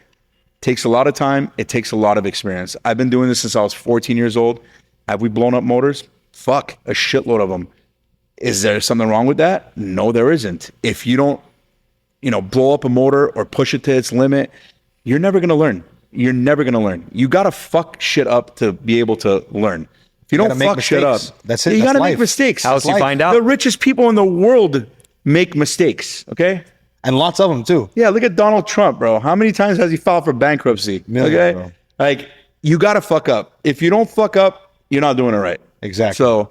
takes a lot of time. It takes a lot of experience. I've been doing this since I was 14 years old. Have we blown up motors? Fuck, a shitload of them. Is there something wrong with that? No, there isn't. If you don't, blow up a motor or push it to its limit, you're never going to learn. You're never going to learn. You got to fuck shit up to be able to learn. If you don't fuck shit up, that's it. You got to make mistakes. How else you find out? The richest people in the world make mistakes, okay? And lots of them too. Yeah, look at Donald Trump, bro. How many times has he filed for bankruptcy? Okay? Bro. Like, you got to fuck up. If you don't fuck up, you're not doing it right. Exactly. So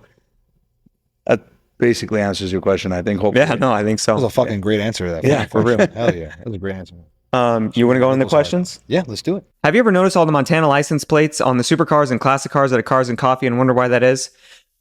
that basically answers your question, I think. Hopefully. Yeah, no, I think so. That was a fucking great answer to that. Yeah, for real. Hell yeah. That was a great answer. You want to go into the questions? Yeah, let's do it. Have you ever noticed all the Montana license plates on the supercars and classic cars at a Cars and Coffee and wonder why that is?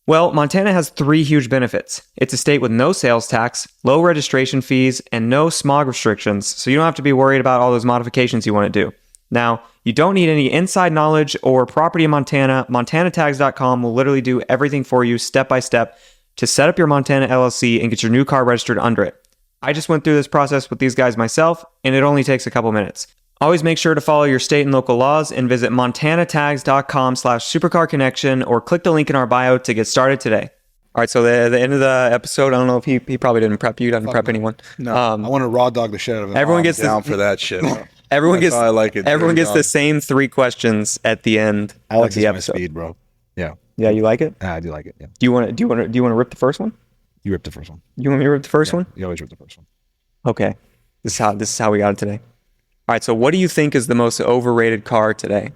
Well, Montana has 3 huge benefits. It's a state with no sales tax, low registration fees, and no smog restrictions, so you don't have to be worried about all those modifications you want to do. Now, you don't need any inside knowledge or property in Montana. MontanaTags.com will literally do everything for you step by step to set up your Montana LLC and get your new car registered under it. I just went through this process with these guys myself, and it only takes a couple minutes. Always make sure to follow your state and local laws and visit montanatags.com/supercarconnection or click the link in our bio to get started today. All right, so the end of the episode, I don't know if he probably didn't prep you, didn't prep anyone. No, I want to raw dog the shit out of him. Everyone gets down for that shit. Everyone That's gets. how I like it. Everyone gets the same 3 questions at the end of the episode. Speed, bro. Yeah. Yeah, you like it? I do like it. Yeah. Do you want to rip the first one? You ripped the first one. You want me to rip the first one? You always rip the first one. Okay. This is how we got it today. All right, so what do you think is the most overrated car today?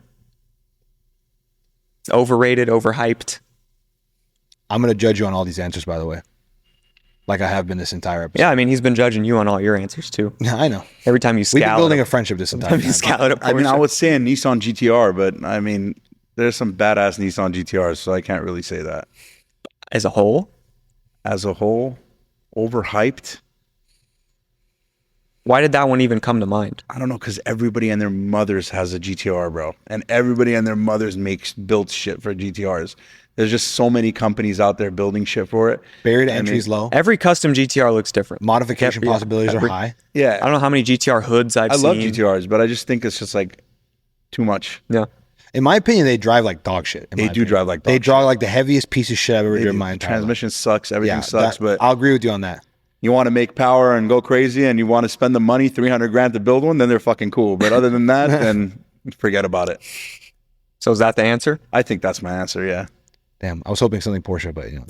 It's overrated, overhyped. I'm going to judge you on all these answers, by the way. Like I have been this entire episode. Yeah, I mean, he's been judging you on all your answers too. Yeah, I know. Every time you scowl. We've been building a friendship this entire time. I mean, I would say a Nissan GTR, but I mean, there's some badass Nissan GTRs, so I can't really say that. As a whole? As a whole, overhyped. Why did that one even come to mind? I don't know, because everybody and their mothers has a GTR, bro. And everybody and their mothers builds shit for GTRs. There's just so many companies out there building shit for it. Barrier to entry is low. Every custom GTR looks different. Modification possibilities are high. Yeah. I don't know how many GTR hoods I've seen. I love GTRs, but I just think it's just like too much. Yeah. In my opinion, they drive like dog shit. They do drive like dog They shit. drive like the heaviest piece of shit I've ever driven in my entire life. Transmission sucks. Everything sucks. But I'll agree with you on that. you want to make power and go crazy and you want to spend the money, $300,000 to build one, then they're fucking cool. But other than that, then forget about it. So is that the answer? I think that's my answer, yeah. Damn, I was hoping something Porsche, but you know.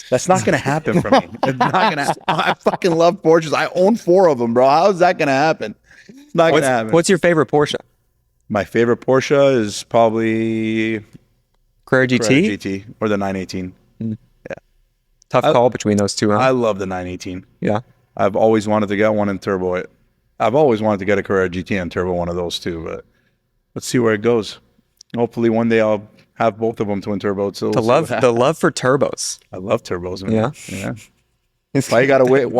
That's not going to happen for me. It's not going to happen. I fucking love Porsches. I own 4 of them, bro. How is that going to happen? It's not going to happen. What's your favorite Porsche? My favorite Porsche is probably Carrera GT? Carrera GT or the 918. Tough call between those two, huh? I love the 918. Yeah. I've always wanted to get one and turbo it. I've always wanted to get a Carrera GT and turbo one of those too, but let's see where it goes. Hopefully one day I'll have both of them twin turbo. So The love for turbos. I love turbos, man. Yeah. Yeah. Why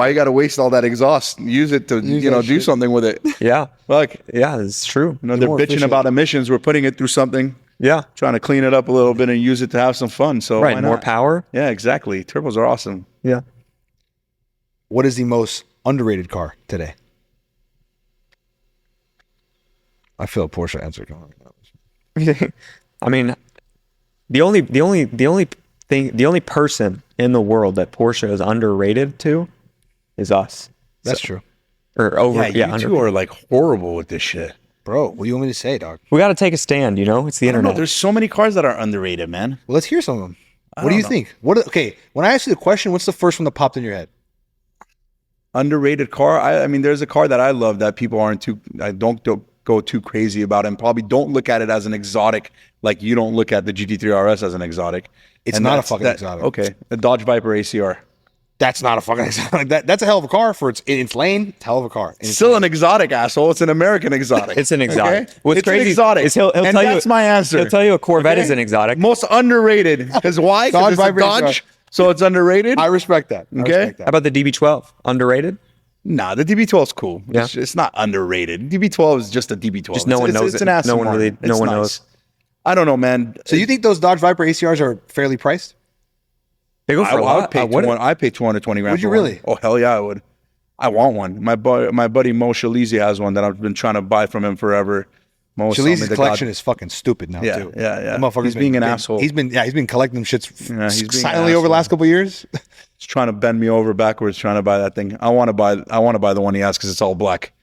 you gotta waste all that exhaust? Use it to do something with it. Yeah. Fuck. Yeah, it's true. They're more bitching efficient. about emissions. We're putting it through something, Yeah. trying to clean it up a little bit and use it to have some fun. So Right. why More not? power. Yeah, exactly. Turbos are awesome. Yeah. What is the most underrated car today? I feel a Porsche answer coming. I mean, the only person in the world that Porsche is underrated to is us. That's true. Or over. Yeah, you two are like horrible with this shit. Bro, what do you want me to say, dog? We got to take a stand. It's the I don't know. internet. There's so many cars that are underrated, man. Well, let's hear some of them. What do you think? Okay, when I ask you the question, what's the first one that popped in your head? Underrated car. I mean, there's a car that I love that people don't go too crazy about and probably don't look at it as an exotic. Like you don't look at the GT3 RS as an exotic. It's not a fucking exotic. Okay, the Dodge Viper ACR. That's not a fucking exotic. That's a hell of a car for its lane. It's a hell of a car. It's still an exotic, asshole. It's an American exotic. It's an exotic. Okay? What's it's crazy an exotic. is he'll and tell that's you, my answer. He'll tell you a Corvette Okay? is an exotic. Most underrated. Because why? Because it's a Dodge, so it's underrated. I respect that. Okay. How about the DB12? Underrated? Nah, the DB12 is cool. Yeah. It's not underrated. DB12 is just a DB12. Just no one knows it's it. An Aston Martin. No one It's knows. I don't know, man. So you think those Dodge Viper ACRs are fairly priced? They go for a lot. I pay $220,000. Would you for really? One. Oh hell yeah, I would. I want one. My buddy Mo Shalizi has one that I've been trying to buy from him forever. Shalizi's collection is fucking stupid now too. Yeah. That motherfucker's He's being an asshole. He's been collecting them shits he's being silently an over the last asshole. couple of years. He's trying to bend me over backwards, trying to buy that thing. I want to buy the one he has because it's all black.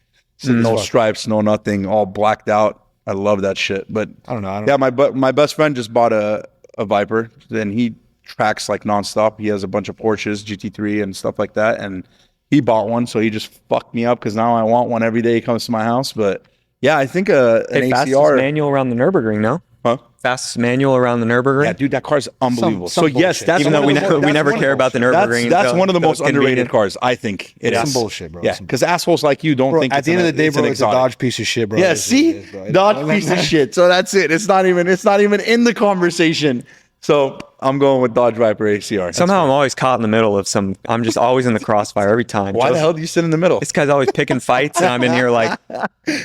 No stripes, no nothing, all blacked out. I love that shit. But I don't know. Yeah, my best friend just bought a Viper. Then he tracks like nonstop. He has a bunch of Porsches, GT3 and stuff like that. And he bought one, so he just fucked me up because now I want one every day he comes to my house. But yeah, I think an fastest ACR manual around the Nürburgring, no? Huh? Fastest manual around the Nürburgring. Yeah, dude, that car's unbelievable. Some So yes, bullshit. that's Even one though of the we never care about the Nürburgring. That's one of the most those underrated convenient- cars, I think. It It's is some bullshit, bro. Yeah, because assholes like you don't Bro, think at it's the end of the day, it's bro, an it's a exotic. Dodge piece of shit, bro. Yeah, It is what see, it is, bro. Dodge piece of shit. So that's it. It's not even in the conversation. So I'm going with Dodge Viper ACR. Somehow I'm always caught in the middle of some. I'm just always in the crossfire every time. Why the hell do you sit in the middle? This guy's always picking fights, and I'm in here like,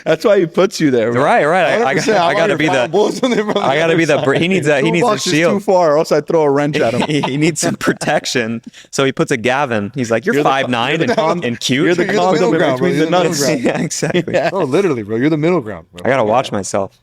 That's why he puts you there. Bro. right. I gotta be the. I gotta be the. He needs a. He needs a Toolbox is shield. too far, or else I throw a wrench at him. He needs some protection, so he puts a Gavin. He's like, "You're 5'9" and cute." You're the condom ground, between bro. the You're the nuts. middle ground. Yeah, exactly. Oh, literally, bro. You're the middle ground, bro. I gotta watch myself.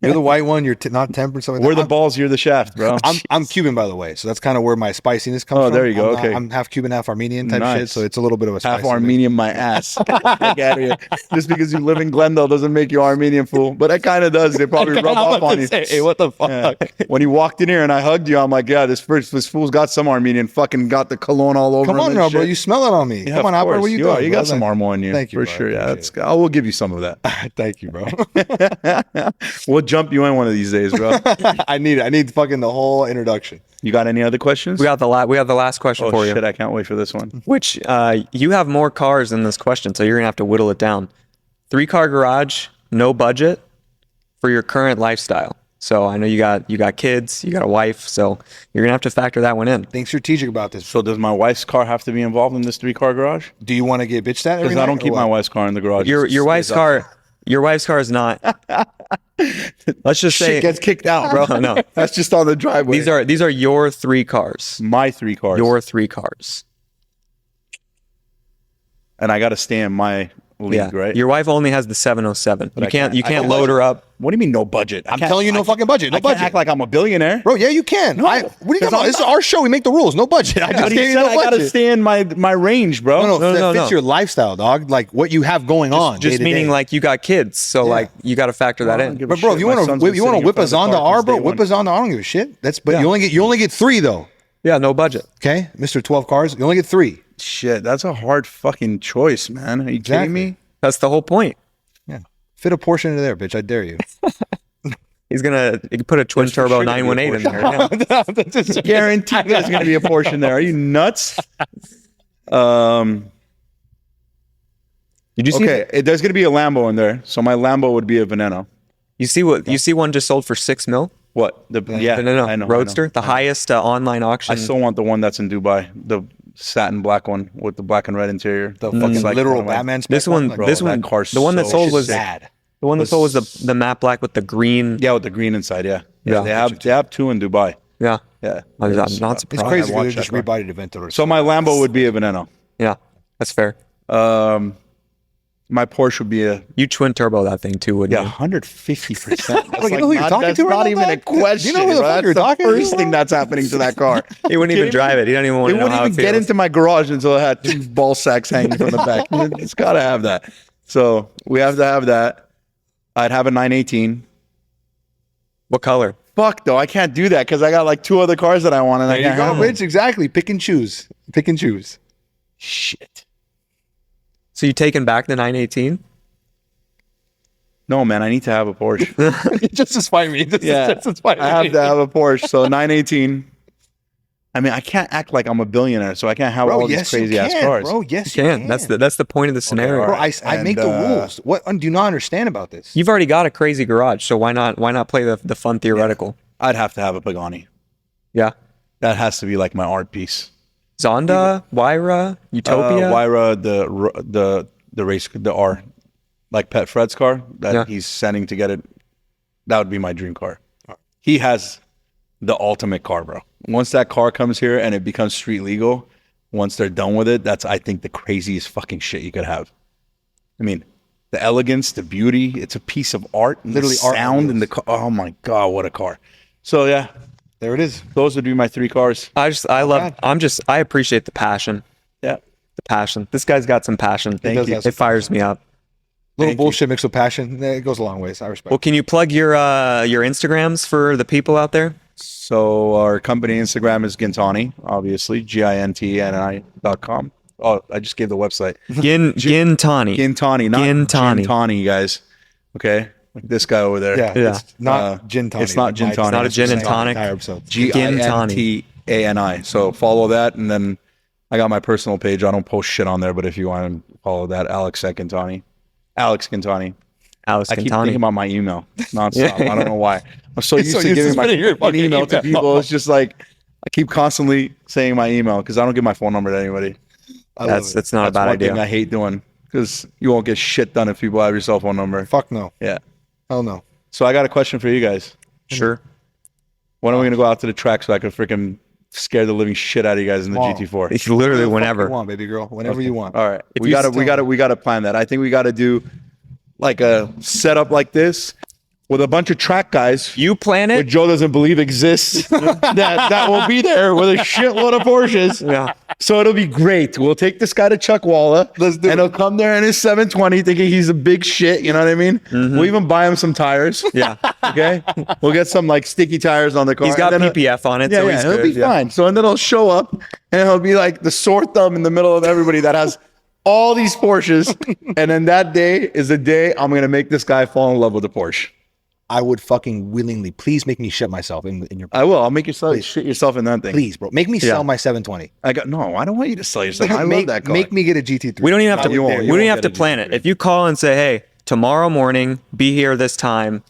You're the white one. You're not tempered. Something. We're the balls, you're the shaft, bro. I'm Cuban, by the way, so that's kind of where my spiciness comes from. Oh, there you go. Okay. I'm half Cuban, half Armenian type Nice. shit, so it's a little bit of a Half spicy Armenian, my ass. Get out of here. Just because you live in Glendale doesn't make you Armenian, fool. But it kind of does. They probably rub off on you. Hey, what the fuck? Yeah. When you walked in here and I hugged you, I'm like, yeah, this fool's got some Armenian. Fucking got the cologne all over Come him on and now, bro. shit. You smell it on me. Yeah, Come on, of Albert. course. Where you You going? are. You bro? got some Armo in you. Thank you, for bro. sure. Yeah, Appreciate I will give you some of that. Thank you, bro. We'll jump you in one of these days, bro. I need it. I need fucking the whole introduction. You got any other questions? We have the last question Oh for you. shit! I can't wait for this one. Which you have more cars in this question, so you're gonna have to whittle it down. 3-car garage, no budget for your current lifestyle. So I know you got kids, you got a wife, so you're gonna have to factor that one in. Think strategic about this. So does my wife's car have to be involved in this 3-car garage? Do you want to get bitched at every Because night? I don't or keep my what? wife's car in the garage. Your wife's car. Your wife's car is not. Let's just say Shit gets kicked out, bro. No. That's just on the driveway. These are your 3 cars. my 3 cars. Your 3 cars. And I got to stay in my league, right? Your wife only has the 707. I You can't can't load her up. What do you mean no budget? I'm telling you, no fucking budget. No I can't budget. act like I'm a billionaire. Bro, yeah, you can. What are you talking about? This is our show. We make the rules. No budget. I just But he gave you said no I got to budget. stay in my range, bro. No, that no, fits no. your lifestyle, dog. Like what you have going on. Just day to meaning day. like you got kids, so like you got to factor that in. But bro, if you want to whip us on to R, bro, whip us on to R. I don't give a shit. But you only get 3 though. Yeah, no budget. Okay, Mr. 12 cars. You only get 3. Shit, that's a hard fucking choice, man. Are you kidding me? That's the whole point. Yeah, fit a Porsche into there, bitch. I dare you. He's gonna put a twin turbo 918 in there. Yeah. Guaranteed there's going to be a Porsche there. Are you nuts? Did you see? Okay, there's going to be a Lambo in there. So my Lambo would be a Veneno. You see one just sold for $6 million? What? Yeah, No, I know. Roadster, the highest online auction. I still want the one that's in Dubai, the satin black one with the black and red interior. The fucking like literal one of my- Batman. This one, Like, this that one, car's the one that so sold was sad. the one that sold was the matte black with the green. Yeah, with the green inside. Yeah, Yeah. They have 2 in Dubai. Yeah, Yeah, I'm not It's surprised. crazy. watched They just that car. rebodied Aventador. So my Lambo would be a Veneno. Yeah, that's fair. My Porsche would be a You twin turbo that thing too, wouldn't you? 150%. Like, you know who you're talking that's to right not now, even a dog? question. You know who the bro. fuck That's you're the talking to, first bro? thing that's happening to that car. He wouldn't even drive it. He don't even want It to know wouldn't how even it get feels. into my garage until it had 2 ball sacks hanging from the back. It's got to have that. So we have to have that. I'd have a 918. What color? Fuck though, I can't do that because I got like 2 other cars that I want and I There you can't go, have them. bitch. Exactly. Pick and choose. Pick and choose. Shit. So you taking back the 918? No, man, I need to have a Porsche. Just to spite me. Yeah, I have to have a Porsche. So 918. I mean, I can't act like I'm a billionaire, so I can't have all these crazy ass cars. Bro, yes, You can. That's the point of the scenario. Bro, alright. I make the And, rules. What do you not understand about this? You've already got a crazy garage, so why not play the fun theoretical? I'd have to have a Pagani. Yeah. That has to be like my art piece. Zonda, Wyra, Utopia. Wyra, the race, the R, like Pet Fred's car that Yeah. he's sending to get it. That would be my dream car. He has the ultimate car, bro. Once that car comes here and it becomes street legal, once they're done with it, that's I think the craziest fucking shit you could have. I mean, the elegance, the beauty, it's a piece of art. And Literally the art sound and the car. Oh my god, what a car! So yeah, There it is. those would be my 3 cars. I appreciate the passion. Yeah. The passion. This guy's got some passion. does have some It fires me up. Little Thank you. bullshit mixed with passion. It goes a long ways. I respect. Well, can you plug your Instagrams for the people out there? So our company Instagram is Gintani, obviously, GINTANI.com. Oh, I just gave the website. Gintani. Gintani, not Gintani. Gintani, guys. Okay? Like this guy over there. Yeah, Yeah. it's not gin tonic. it's not gin tonic. Not a gin and tonic. Entire episode. GINTANI. So follow that, and then I got my personal page. I don't post shit on there, but if you want to follow that, Alex Gintani. Alex Gintani. Alex I keep thinking Gintani. about my email nonstop. I don't know why. I'm so used to giving my fucking email to people. It's just like I keep constantly saying my email because I don't give my phone number to anybody. That's not a bad one idea. thing I hate doing because you won't get shit done if people have your cell phone number. Fuck no. Yeah. Hell no. So I got a question for you guys. Sure. When are we gonna go out to the track so I can freaking scare the living shit out of you guys in the GT4? It's literally Whenever whenever. you want, baby girl. Whenever you want. All right. If We you gotta plan that. I think we gotta do like a setup like this with a bunch of track guys You plan that it. Joe doesn't believe exists that will be there with a shitload of Porsches. Yeah. So it'll be great. We'll take this guy to Chuckwalla and he'll come there in his 720 thinking he's a big shit. You know what I mean? We'll even buy him some tires. Yeah. Okay. We'll get some like sticky tires on the car. He's got and then PPF on it, Yeah, so yeah, he's he'll good. be fine. So and then he'll show up and he'll be like the sore thumb in the middle of everybody that has all these Porsches. And then that day is the day I'm going to make this guy fall in love with the Porsche. I would fucking willingly. Please make me shit myself in your. I will. I'll make you shit yourself in that thing. Please, bro. Make me sell my 720. No, I don't want you to sell yourself. I love that car. Make me get a GT3. We don't even have to. you won't. We You don't won't even have get to a plan it. If you call and say, "Hey, tomorrow morning, be here this time,"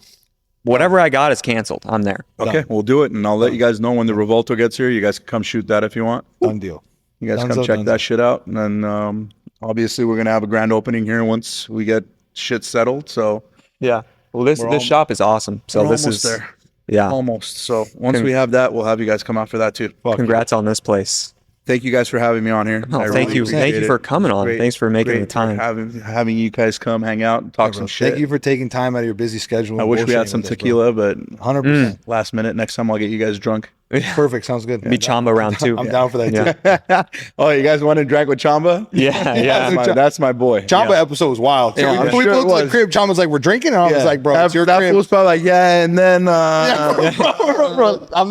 whatever I got is canceled. I'm there. Okay, we'll do it, and I'll let you guys know when the Revolto gets here. You guys can come shoot that if you want. Done deal. You guys come check that shit out, and then obviously we're gonna have a grand opening here once we get shit settled. So Yeah. Well, this shop is awesome. So we're this almost is there. Yeah. Almost. So once we have that, we'll have you guys come out for that too. Congrats on this place. Thank you guys for having me on here. Oh, I thank really you. appreciate Thank you it. for coming on. Great- Thanks for making great the time. having you guys come hang out and talk some shit. Thank you for taking time out of your busy schedule. I wish we had some tequila, but 100%. last minute. Next time I'll get you guys drunk. Perfect. Sounds good. Be Chamba round 2. I'm down for that too. Oh, you guys want to drag with Chamba? Yeah. That's my boy. Chamba episode was wild. So Yeah, I'm we sure pulled it to the was. crib. Chamba's like, we're drinking. And I was like, bro, it's your that crib. was probably like, yeah, and then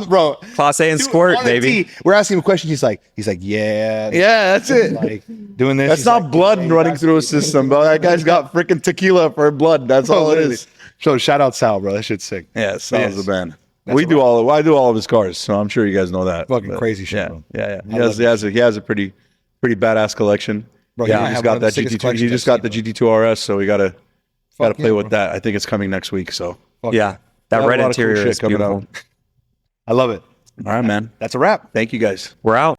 bro. Class A and squirt, on the baby. tee, we're asking him a question. He's like, yeah. yeah, that's it. Like doing this. That's He's not like, blood okay, running that's- through a system, bro. That guy's got freaking tequila for blood. That's all it literally. is. So shout out Sal, bro. That shit's sick. Yeah, sounds Yes. the band. That's I do all of his cars, so I'm sure you guys know that. Fucking But, crazy shit, Yeah, bro. yeah. I love He has a pretty badass collection. Bro, he Yeah, might he's have one got of the that sickest GT2. He collections just I've got the seen, GT2 RS, so we gotta play yeah, with bro. that. I think it's coming next week. So Yeah. That Got a red lot of cool interior shit is coming beautiful. out. I love it. all right, man. That's a wrap. Thank you guys. We're out.